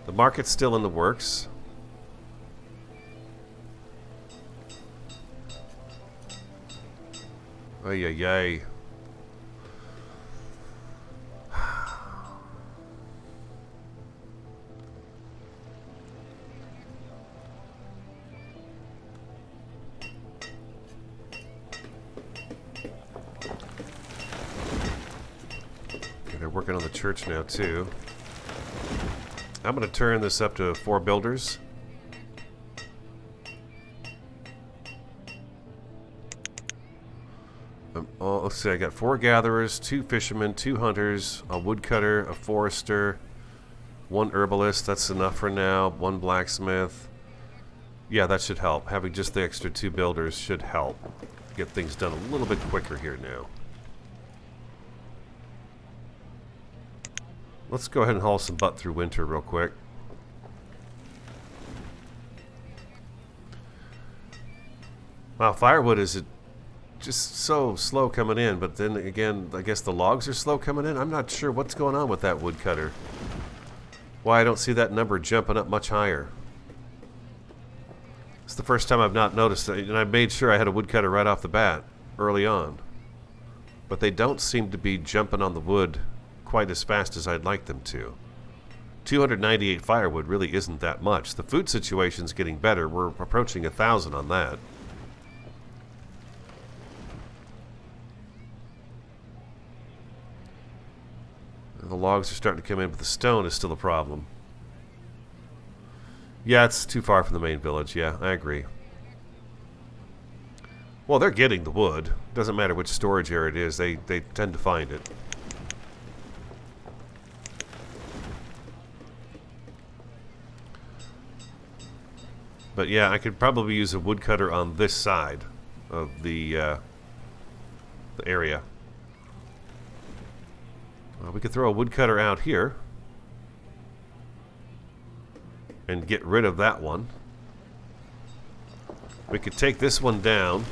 The market's still in the works. Ay, ay, ay. Okay, they're working on the church now, too. I'm going to turn this up to 4 builders. Let's see, I got 4 gatherers, 2 fishermen, 2 hunters, a woodcutter, a forester, 1 herbalist. That's enough for now. 1 blacksmith. Yeah, that should help. Having just the extra 2 builders should help get things done a little bit quicker here now. Let's go ahead and haul some butt through winter real quick. Wow, firewood is just so slow coming in, but then again, I guess the logs are slow coming in. I'm not sure what's going on with that woodcutter. Why I don't see that number jumping up much higher. It's the first time I've not noticed it, and I made sure I had a woodcutter right off the bat, early on. But they don't seem to be jumping on the wood quite as fast as I'd like them to. 298 firewood really isn't that much. The food situation's getting better. We're approaching 1,000 on that. The logs are starting to come in, but the stone is still a problem. Yeah, it's too far from the main village. Yeah, I agree. Well, they're getting the wood. Doesn't matter which storage area it is. They tend to find it. But yeah, I could probably use a woodcutter on this side of the area. We could throw a woodcutter out here and get rid of that one. We could take this one down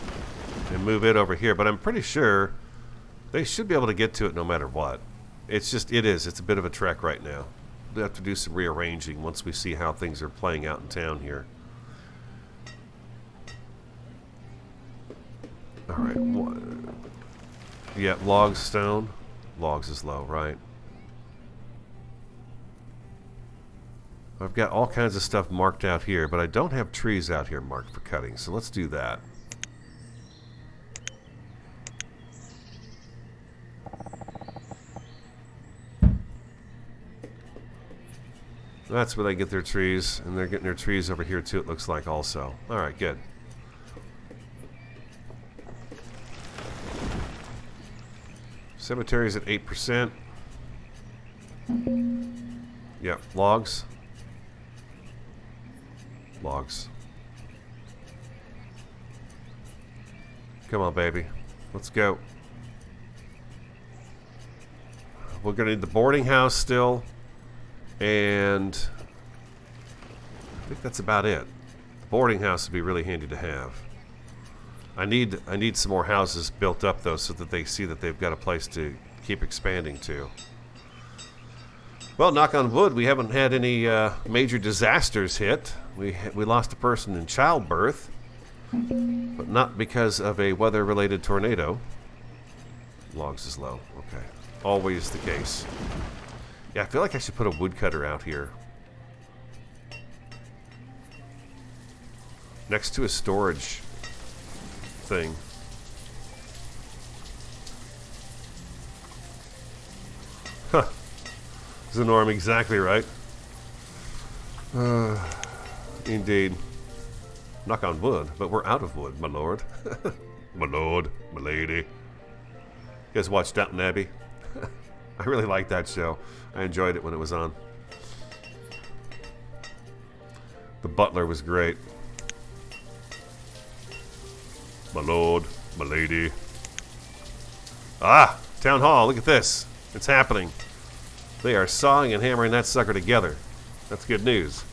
and move it over here, but I'm pretty sure they should be able to get to it no matter what. It's a bit of a trek right now. We'll have to do some rearranging once we see how things are playing out in town here. Alright, yeah, logs, stone. Logs is low, right? I've got all kinds of stuff marked out here, but I don't have trees out here marked for cutting, so let's do that. That's where they get their trees, and they're getting their trees over here too, it looks like, also. Alright, good. Cemetery's at 8%. Yeah, logs. Logs. Come on, baby. Let's go. We're going to need the boarding house still. And I think that's about it. The boarding house would be really handy to have. I need some more houses built up, though, so that they see that they've got a place to keep expanding to. Well, knock on wood, we haven't had any major disasters hit. We lost a person in childbirth, but not because of a weather-related tornado. Logs is low. Okay. Always the case. Yeah, I feel like I should put a woodcutter out here. Next to a storage thing. Huh. Is the norm exactly right? Indeed. Knock on wood, but we're out of wood, my lord. My lord, my lady. You guys watched Downton Abbey? I really liked that show. I enjoyed it when it was on. The butler was great. My lord, my lady. Ah! Town hall, look at this. It's happening. They are sawing and hammering that sucker together. That's good news.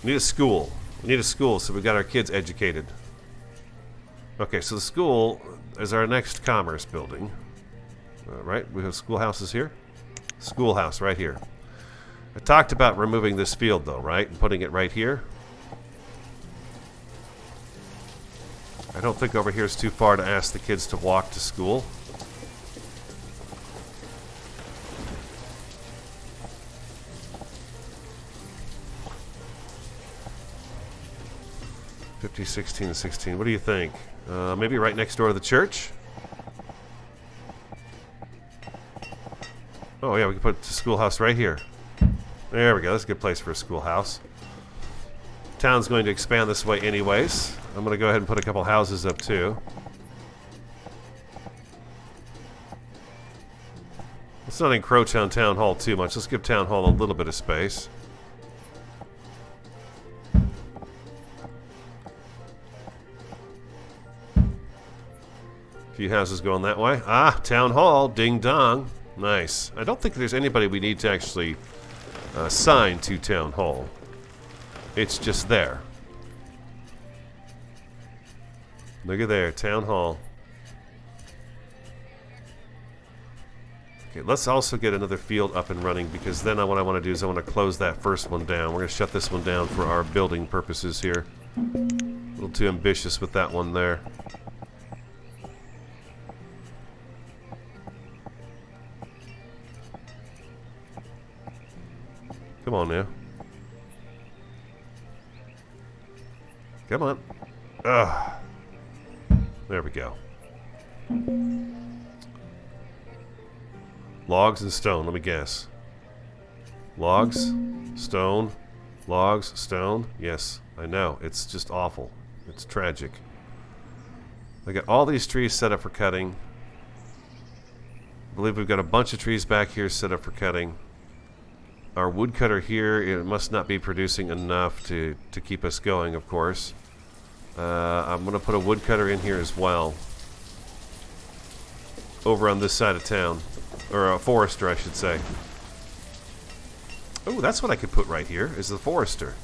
We need a school. We need a school so we've got our kids educated. Okay, so the school is our next commerce building. Right? We have schoolhouses here. Schoolhouse right here. I talked about removing this field though, right? And putting it right here. I don't think over here is too far to ask the kids to walk to school. $50, $16, and $16. What do you think? Maybe right next door to the church? Oh yeah, we can put the schoolhouse right here. There we go. That's a good place for a schoolhouse. Town's going to expand this way anyways. I'm going to go ahead and put a couple houses up too. Let's not encroach on Town Hall too much. Let's give Town Hall a little bit of space. A few houses going that way. Ah, Town Hall. Ding dong. Nice. I don't think there's anybody we need to actually sign to Town Hall. It's just there. Look at there, Town Hall. Okay, let's also get another field up and running because then what I want to do is I want to close that first one down. We're going to shut this one down for our building purposes here. A little too ambitious with that one there. Come on now. Come on. Ugh. There we go. Logs and stone, let me guess. Logs, stone, logs, stone. Yes, I know. It's just awful. It's tragic. I got all these trees set up for cutting. I believe we've got a bunch of trees back here set up for cutting. Our woodcutter here, it must not be producing enough to keep us going, of course. I'm going to put a woodcutter in here as well. Over on this side of town. Or a forester, I should say. Oh, that's what I could put right here, is the forester.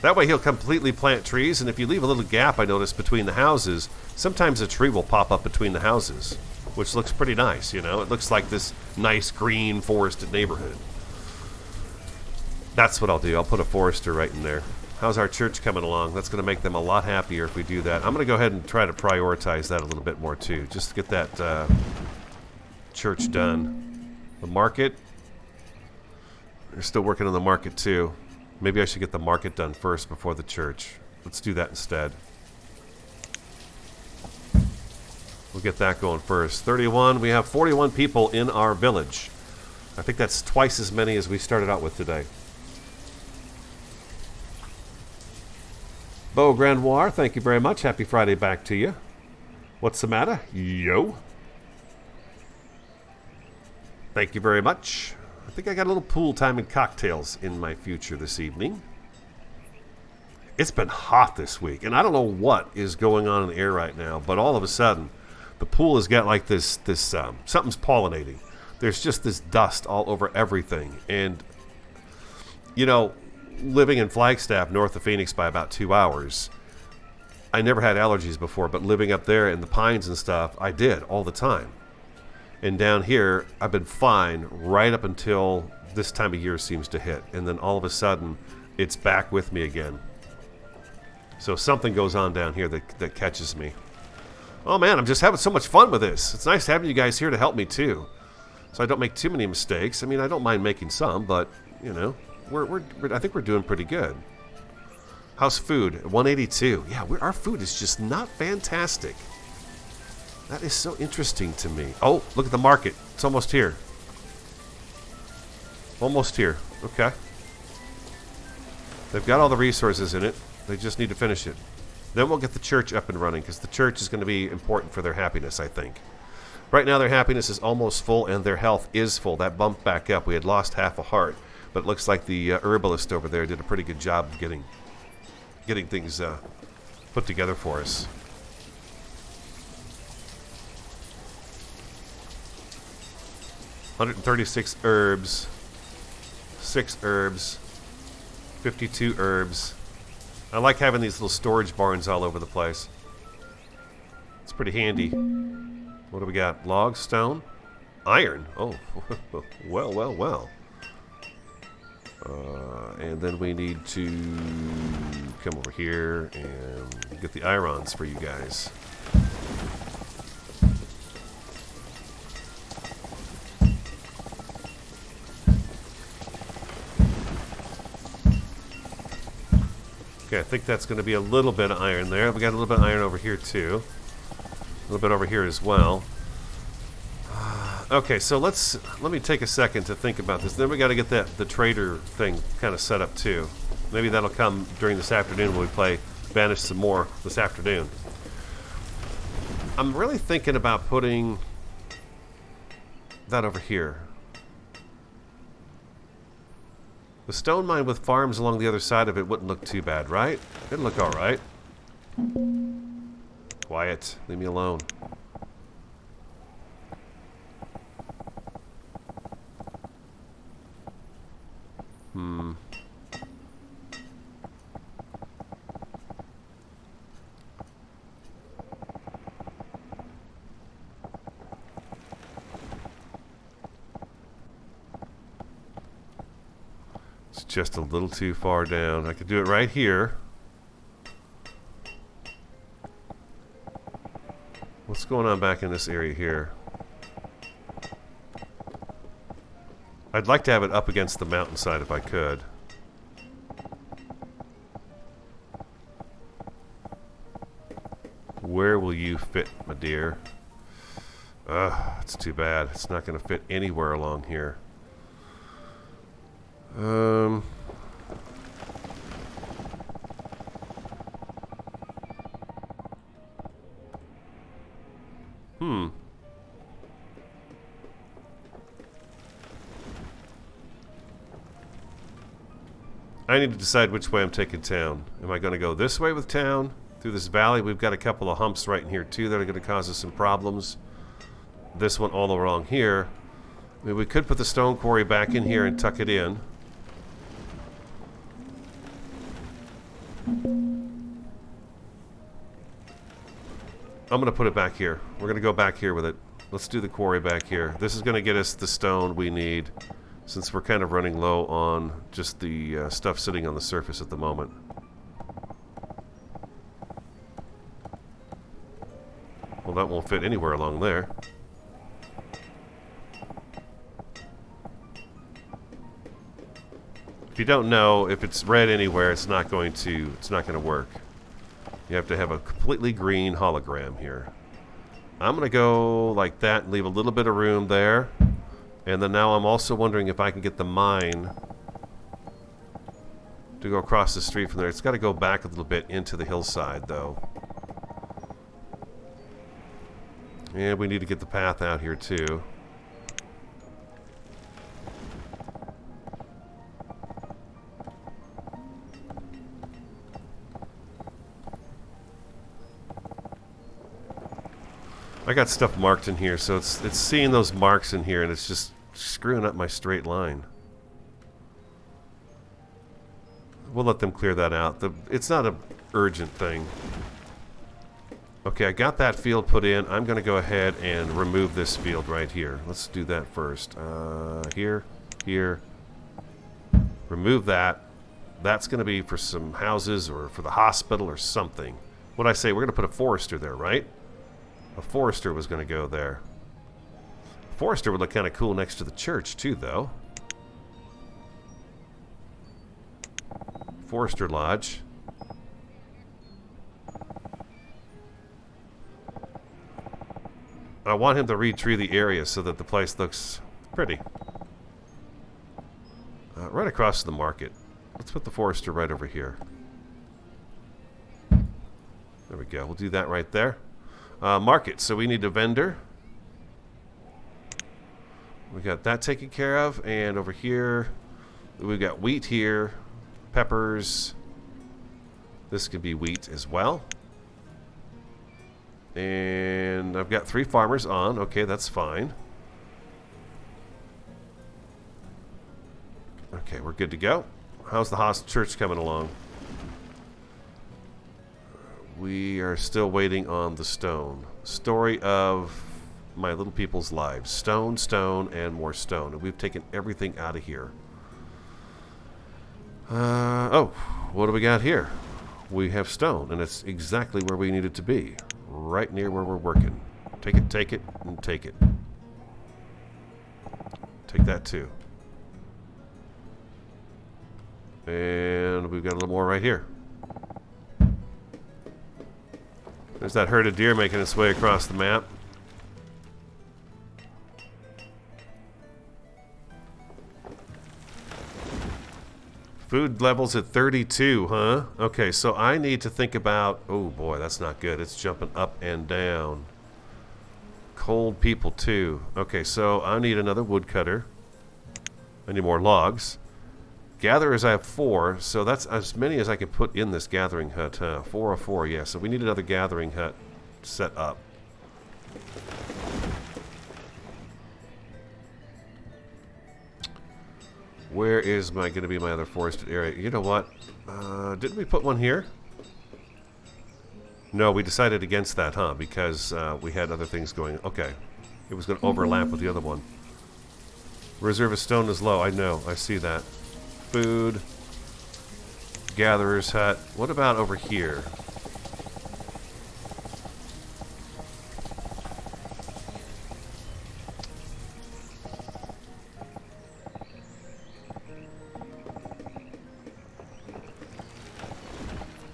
That way he'll completely plant trees, and if you leave a little gap, I notice, between the houses, sometimes a tree will pop up between the houses, which looks pretty nice, you know? It looks like this nice green forested neighborhood. That's what I'll do. I'll put a forester right in there. How's our church coming along? That's going to make them a lot happier if we do that. I'm going to go ahead and try to prioritize that a little bit more, too, just to get that church done. The market. They're still working on the market, too. Maybe I should get the market done first before the church. Let's do that instead. We'll get that going first. 31. We have 41 people in our village. I think that's twice as many as we started out with today. Beau Grandoir, thank you very much. Happy Friday back to you. What's the matter? Yo. Thank you very much. I think I got a little pool time and cocktails in my future this evening. It's been hot this week, and I don't know what is going on in the air right now, but all of a sudden, the pool has got like this something's pollinating. There's just this dust all over everything, and, you know, living in Flagstaff, north of Phoenix by about 2 hours, I never had allergies before, but living up there in the pines and stuff, I did all the time. And down here, I've been fine right up until this time of year seems to hit. And then all of a sudden, it's back with me again. So something goes on down here that catches me. Oh man, I'm just having so much fun with this. It's nice having you guys here to help me too. so I don't make too many mistakes. I mean, I don't mind making some, but, you know, I think we're doing pretty good. How's food? 182. Yeah, our food is just not fantastic. That is so interesting to me. Oh, look at the market. It's almost here. Almost here. Okay. They've got all the resources in it. They just need to finish it. Then we'll get the church up and running, because the church is going to be important for their happiness, I think. Right now, their happiness is almost full, and their health is full. That bumped back up. We had lost half a heart, but it looks like the herbalist over there did a pretty good job of getting things put together for us. $136 herbs, 6 herbs, 52 herbs. I like having these little storage barns all over the place. It's pretty handy. What do we got? Log, stone, iron. Oh, well. And then we need to come over here and get the irons for you guys. Okay, I think that's going to be a little bit of iron there. We got a little bit of iron over here too. A little bit over here as well. Okay, so let me take a second to think about this. Then we got to get the trader thing kind of set up too. Maybe that'll come during this afternoon when we play Banished some more this afternoon. I'm really thinking about putting that over here. The stone mine with farms along the other side of it wouldn't look too bad, right? It'd look alright. Quiet. Leave me alone. It's just a little too far down. I could do it right here. What's going on back in this area here? I'd like to have it up against the mountainside if I could. Where will you fit, my dear? It's too bad. It's not going to fit anywhere along here. I need to decide which way I'm taking town. Am I going to go this way with town? Through this valley? We've got a couple of humps right in here too that are going to cause us some problems. This one all along here. I mean, we could put the stone quarry back in here and tuck it in. I'm going to put it back here. We're going to go back here with it. Let's do the quarry back here. This is going to get us the stone we need, since we're kind of running low on just the stuff sitting on the surface at the moment. Well, that won't fit anywhere along there. If you don't know, if it's red anywhere, it's not going to work. You have to have a completely green hologram here. I'm going to go like that and leave a little bit of room there. And then now I'm also wondering if I can get the mine to go across the street from there. It's got to go back a little bit into the hillside, though. And we need to get the path out here, too. I got stuff marked in here, so it's seeing those marks in here, and it's just screwing up my straight line. We'll let them clear that out. It's not an urgent thing. Okay, I got that field put in. I'm going to go ahead and remove this field right here. Let's do that first. Here. Remove that. That's going to be for some houses or for the hospital or something. What'd I say? We're going to put a forester there, right? A forester was going to go there. Forester would look kind of cool next to the church, too, though. Forester Lodge. I want him to retree the area so that the place looks pretty. Right across the market. Let's put the Forester right over here. There we go. We'll do that right there. Market. So we need a vendor. We got that taken care of. And over here, we've got wheat here. Peppers. This could be wheat as well. And I've got 3 farmers on. Okay, that's fine. Okay, we're good to go. How's the church coming along? We are still waiting on the stone. Story of my little people's lives. Stone, stone, and more stone. And we've taken everything out of here. Oh, what do we got here? We have stone, and it's exactly where we need it to be. Right near where we're working. Take it, and take it. Take that too. And we've got a little more right here. There's that herd of deer making its way across the map. Food levels at 32, huh? Okay, so I need to think about... Oh boy, that's not good. It's jumping up and down. Cold people too. Okay, so I need another woodcutter. I need more logs. Gatherers, I have 4, so that's as many as I can put in this gathering hut. 4 of 4, yeah. So we need another gathering hut set up. Where is going to be my other forested area? You know what? Didn't we put one here? No, we decided against that, huh? Because we had other things going. Okay. It was going to overlap with the other one. Reserve of stone is low. I know. I see that. Food. Gatherer's hut. What about over here?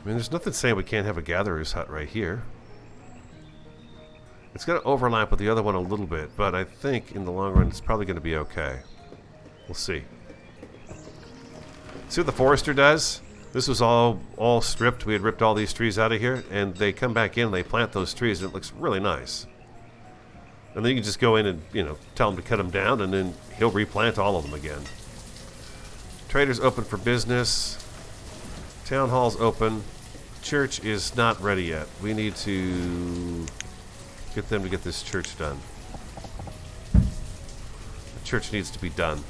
I mean, there's nothing saying we can't have a gatherer's hut right here. It's going to overlap with the other one a little bit, but I think in the long run it's probably going to be okay. We'll see. See what the forester does? This was all stripped. We had ripped all these trees out of here, and they come back in and they plant those trees, and it looks really nice. And then you can just go in and, you know, tell him to cut them down, and then he'll replant all of them again. Traders open for business. Town hall's open. Church is not ready yet. We need to get them to get this church done. The church needs to be done.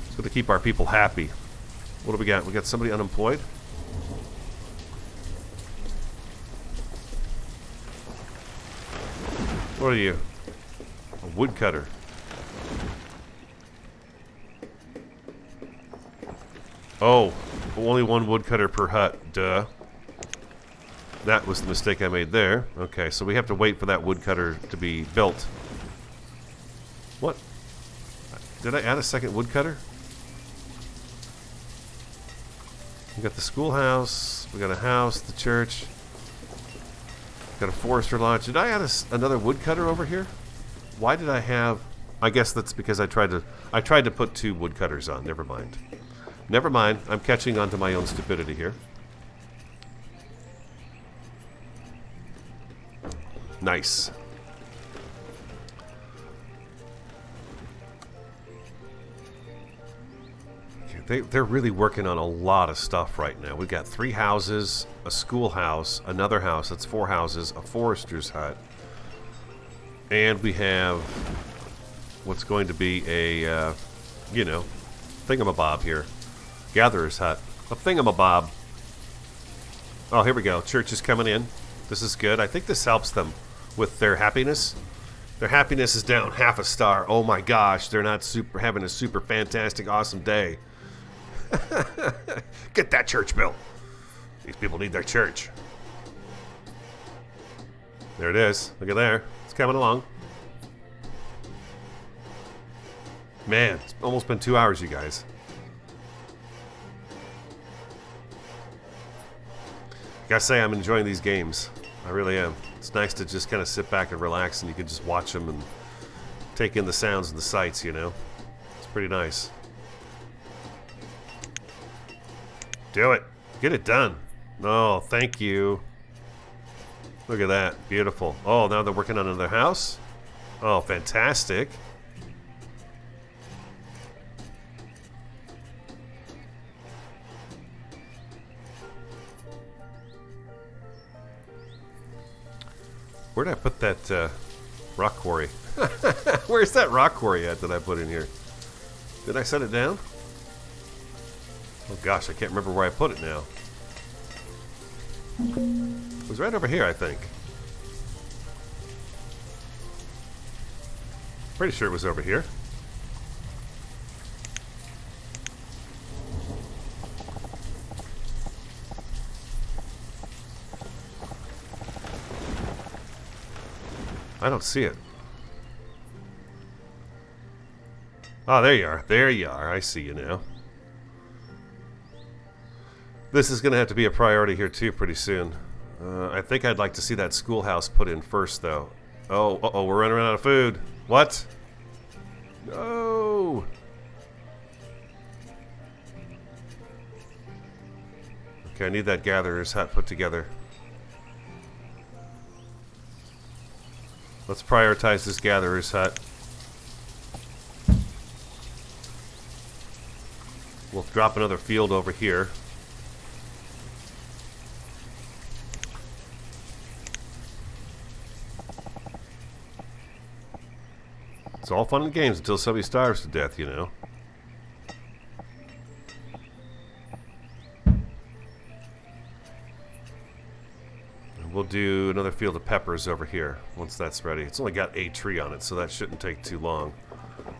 It's going to keep our people happy. What do we got? We got somebody unemployed? What are you? A woodcutter. Oh, only 1 woodcutter per hut. Duh. That was the mistake I made there. Okay, so we have to wait for that woodcutter to be built. What? Did I add a second woodcutter? We got the schoolhouse. We got a house, the church. Got a forester lodge. Did I add another woodcutter over here? Why did I have... I guess that's because I tried to put 2 woodcutters on. Never mind. Never mind. I'm catching on to my own stupidity here. Nice. Okay, they're really working on a lot of stuff right now. We've got 3 houses, a schoolhouse, another house. That's 4 houses, a forester's hut. And we have what's going to be a, you know, thingamabob here. Gatherer's hut. A thingamabob. Oh, here we go. Church is coming in. This is good. I think this helps them with their happiness. Their happiness is down half a star. Oh my gosh, they're not having a super fantastic, awesome day. Get that church built. These people need their church. There it is. Look at there. It's coming along. Man, it's almost been 2 hours, you guys. Gotta say, I'm enjoying these games. I really am. It's nice to just kind of sit back and relax, and you can just watch them and take in the sounds and the sights, you know? It's pretty nice. Do it. Get it done. Oh, thank you. Look at that. Beautiful. Oh, now they're working on another house? Oh, fantastic. Where did I put that rock quarry? Where's that rock quarry at that I put in here? Did I set it down? Oh gosh, I can't remember where I put it now. It was right over here, I think. Pretty sure it was over here. I don't see it. Oh, there you are. There you are. I see you now. This is going to have to be a priority here, too, pretty soon. I think I'd like to see that schoolhouse put in first, though. Oh, uh-oh, we're running out of food. What? No! Okay, I need that gatherer's hut put together. Let's prioritize this gatherer's hut. We'll drop another field over here. It's all fun and games until somebody starves to death, you know. We'll do another field of peppers over here once that's ready. It's only got a tree on it, so that shouldn't take too long.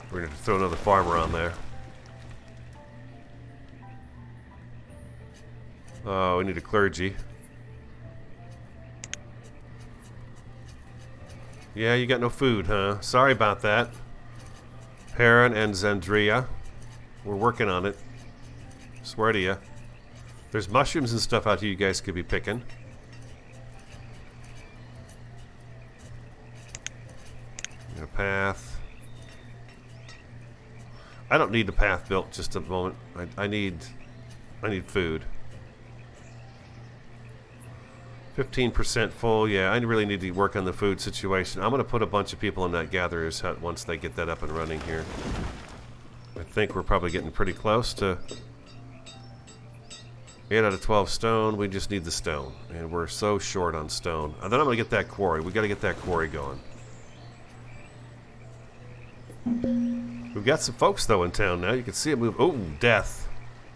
We're going to throw another farmer on there. Oh, we need a clergy. Yeah, you got no food, huh? Sorry about that. Perrin and Zandria. We're working on it. Swear to you. There's mushrooms and stuff out here you guys could be picking. A path. I don't need a path built just at the moment. I need food. 15% full. Yeah, I really need to work on the food situation. I'm going to put a bunch of people in that gatherer's hut once they get that up and running here. I think we're probably getting pretty close to 8 out of 12 stone. We just need the stone, and we're so short on stone. And then I'm going to get that quarry. We got to get that quarry going. We've got some folks though in town now. You can see it move. Oh, death.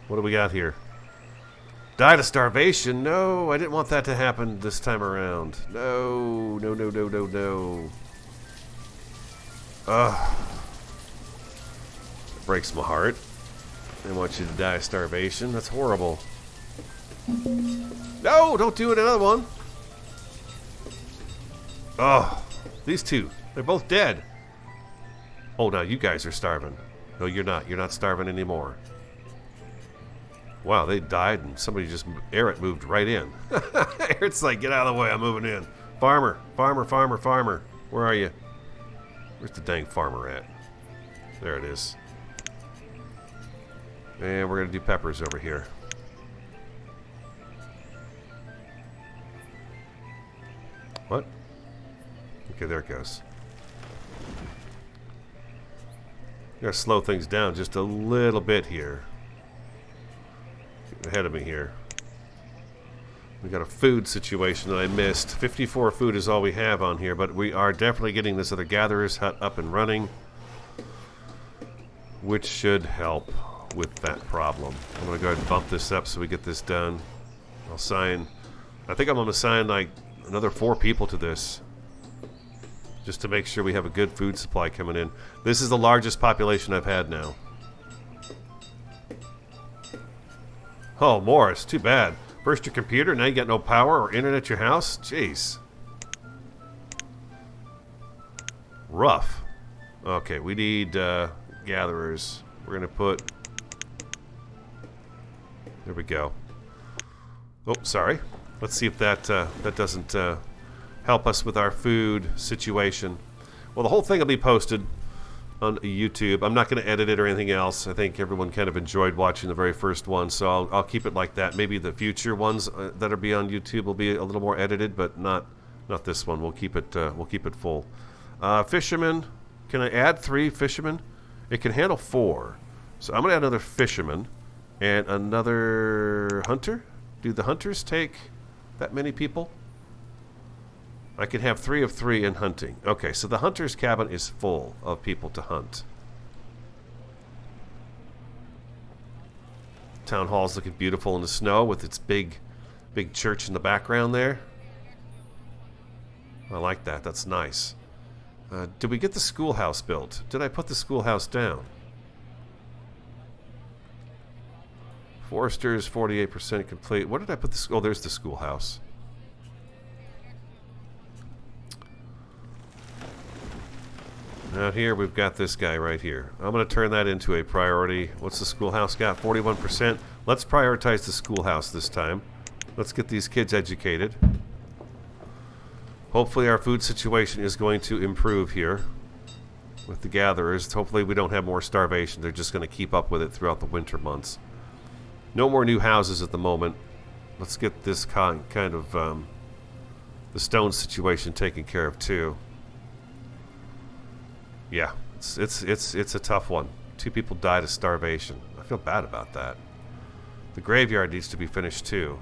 What do we got here? Died of starvation. No, I didn't want that to happen this time around. No, no, no, no, no, no. Ugh. It breaks my heart. I want you to die of starvation. That's horrible. No, don't do it. Another one. Oh, these two. They're both dead. Oh, now you guys are starving. No, you're not. You're not starving anymore. Wow, they died and somebody just... Eric moved right in. Eric's like, get out of the way, I'm moving in. Farmer, farmer, farmer, farmer. Where are you? Where's the dang farmer at? There it is. And we're going to do peppers over here. What? Okay, there it goes. Gotta slow things down just a little bit here. Get ahead of me here. We got a food situation that I missed. 54 food is all we have on here, but we are definitely getting this other gatherer's hut up and running, which should help with that problem. I'm gonna go ahead and bump this up so we get this done. I'll sign. I think I'm gonna assign like another 4 people to this, just to make sure we have a good food supply coming in. This is the largest population I've had now. Oh, Morris, too bad. First your computer, now you got no power or internet at your house? Jeez. Rough. Okay, we need gatherers. We're going to put... There we go. Oh, sorry. Let's see if that that doesn't help us with our food situation. Well, the whole thing will be posted on YouTube. I'm not going to edit it or anything else. I think everyone kind of enjoyed watching the very first one, so I'll keep it like that. Maybe the future ones that'll be on YouTube will be a little more edited, but not this one. We'll keep it full. Fishermen. Can I add 3 fishermen? It can handle 4. So I'm going to add another fisherman and another hunter. Do the hunters take that many people? I can have 3 of 3 in hunting. Okay, so the hunter's cabin is full of people to hunt. Town hall's looking beautiful in the snow with its big church in the background there. I like that. That's nice. Did we get the schoolhouse built? Did I put the schoolhouse down? Foresters, 48% complete. What did I put the... Oh, there's the schoolhouse. Out here, we've got this guy right here. I'm going to turn that into a priority. What's the schoolhouse got? 41%. Let's prioritize the schoolhouse this time. Let's get these kids educated. Hopefully our food situation is going to improve here with the gatherers. Hopefully we don't have more starvation. They're just going to keep up with it throughout the winter months. No more new houses at the moment. Let's get this kind of the stone situation taken care of too. Yeah, it's a tough one. 2 people died of starvation. I feel bad about that. The graveyard needs to be finished too.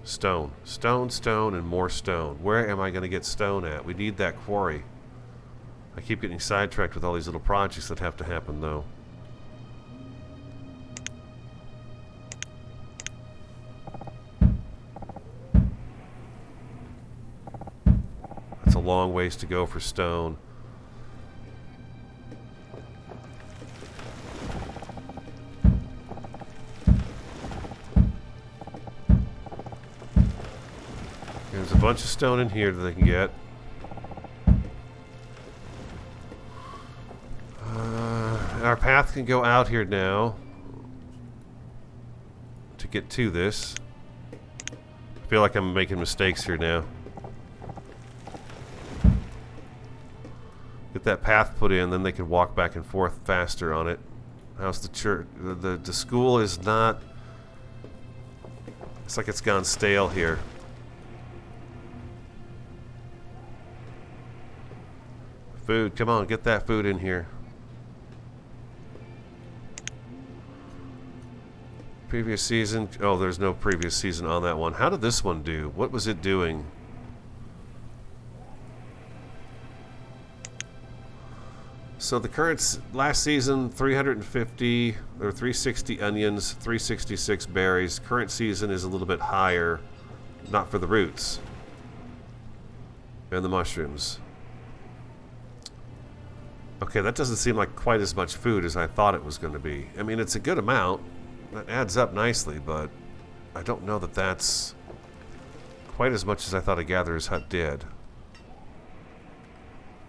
Stone. Stone, and more stone. Where am I going to get stone at? We need that quarry. I keep getting sidetracked with all these little projects that have to happen, though. That's a long ways to go for stone. There's a bunch of stone in here that they can get. Our path can go out here now to get to this. I feel like I'm making mistakes here now. Get that path put in, then they can walk back and forth faster on it. How's the church? The school is not... It's like it's gone stale here. Food, come on, get that food in here. Previous season, oh, there's no previous season on that one. How did this one do? What was it doing? So the current last season, 350 or 360 onions, 366 berries. Current season is a little bit higher, not for the roots and the mushrooms. Okay, that doesn't seem like quite as much food as I thought it was going to be. I mean, it's a good amount. That adds up nicely, but I don't know that that's quite as much as I thought a gatherer's hut did.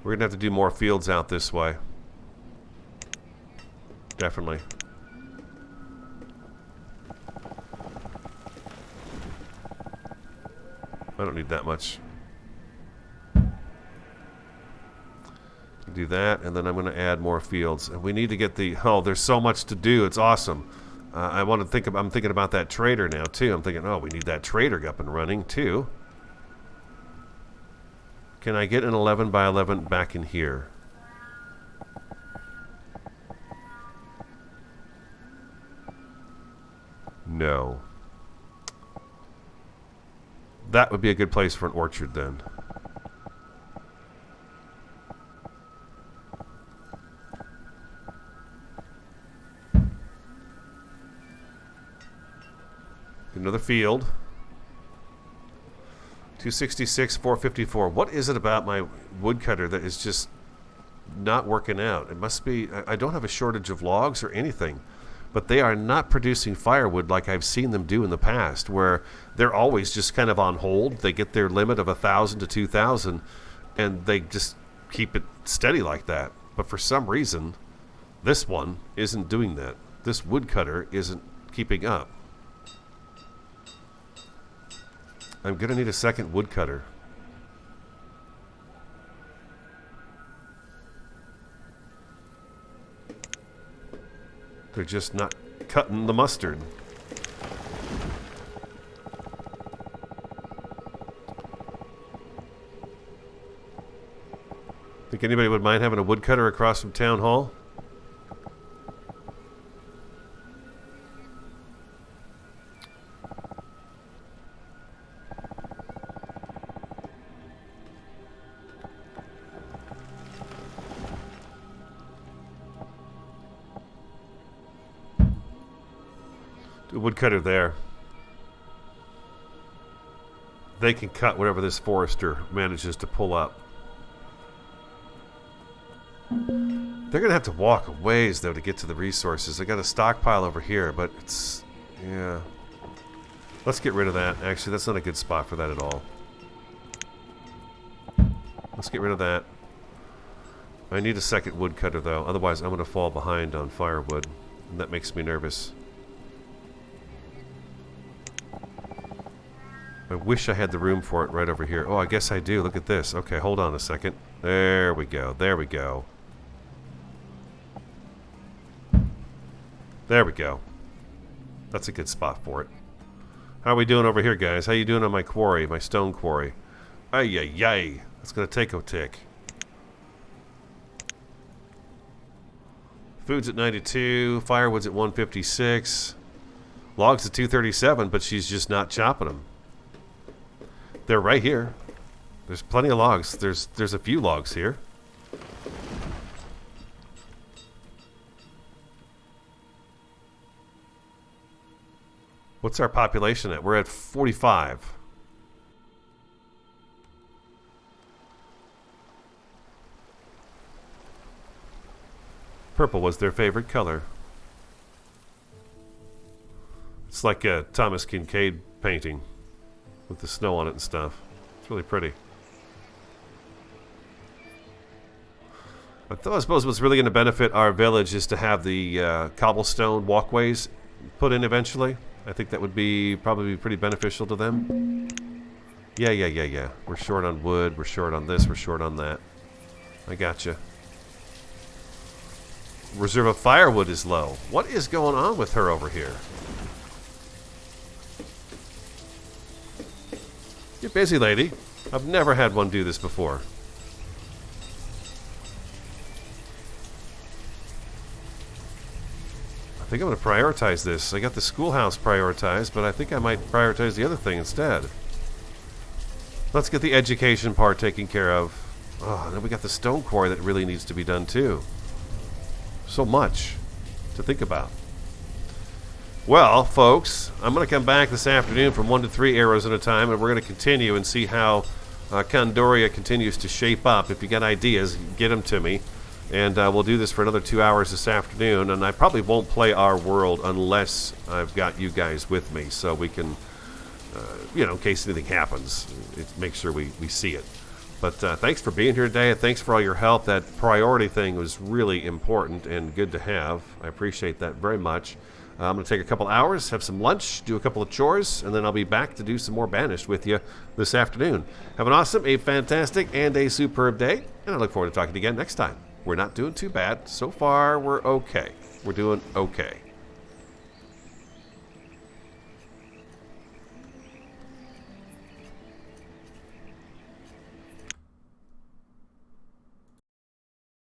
We're going to have to do more fields out this way. Definitely. I don't need that much. Do that, and then I'm going to add more fields. And we need to get the... Oh, there's so much to do. It's awesome. I want to think... I'm thinking about that trader now, too. I'm thinking, oh, we need that trader up and running, too. Can I get an 11 by 11 back in here? No. That would be a good place for an orchard, then. Another field. 266, 454. What is it about my woodcutter that is just not working out? It mst be... I don't have a shortage of logs or anything. but they are not producing firewood like I've seen them do in the past, where they're always just kind of on hold. They get their limit of 1,000 to 2,000, and they just keep it steady like that. But for some reason, this one isn't doing that. This woodcutter isn't keeping up. I'm going to need a second woodcutter. They're just not cutting the mustard. Think anybody would mind having a woodcutter across from Town Hall? A woodcutter there. They can cut whatever this forester manages to pull up. They're going to have to walk a ways, though, to get to the resources. They got a stockpile over here, but it's... yeah. Let's get rid of that. Actually, that's not a good spot for that at all. Let's get rid of that. I need a second woodcutter, though. Otherwise, I'm going to fall behind on firewood. And that makes me nervous. I wish I had the room for it right over here. Oh, I guess I do. Look at this. Okay, hold on a second. There we go. There we go. There we go. That's a good spot for it. How are we doing over here, guys? How you doing on my quarry, my stone quarry? Ay-yi-yi. That's going to take a tick. Food's at 92. Firewood's at 156. Logs at 237, but she's just not chopping them. They're right here. There's plenty of logs. There's a few logs here. What's our population at? We're at 45. Purple was their favorite color. It's like a Thomas Kincaid painting with the snow on it and stuff. It's really pretty. I suppose what's really going to benefit our village is to have the cobblestone walkways put in eventually. I think that would be probably pretty beneficial to them. Yeah. We're short on wood. We're short on this. We're short on that. I gotcha. Reserve of firewood is low. What is going on with her over here? You're busy, lady. I've never had one do this before. I think I'm going to prioritize this. I got the schoolhouse prioritized, but I think I might prioritize the other thing instead. Let's get the education part taken care of. Oh, and then we got the stone quarry that really needs to be done too. So much to think about. Well, folks, I'm going to come back this afternoon from 1 to 3 arrows at a time, and we're going to continue and see how Condoria continues to shape up. If you got ideas, get them to me. And we'll do this for another 2 hours this afternoon, and I probably won't play our world unless I've got you guys with me, so we can, in case anything happens, make sure we see it. But thanks for being here today, and thanks for all your help. That priority thing was really important and good to have. I appreciate that very much. I'm going to take a couple hours, have some lunch, do a couple of chores, and then I'll be back to do some more Banished with you this afternoon. Have an awesome, a fantastic, and a superb day, and I look forward to talking to you again next time. We're not doing too bad. So far, we're okay. We're doing okay.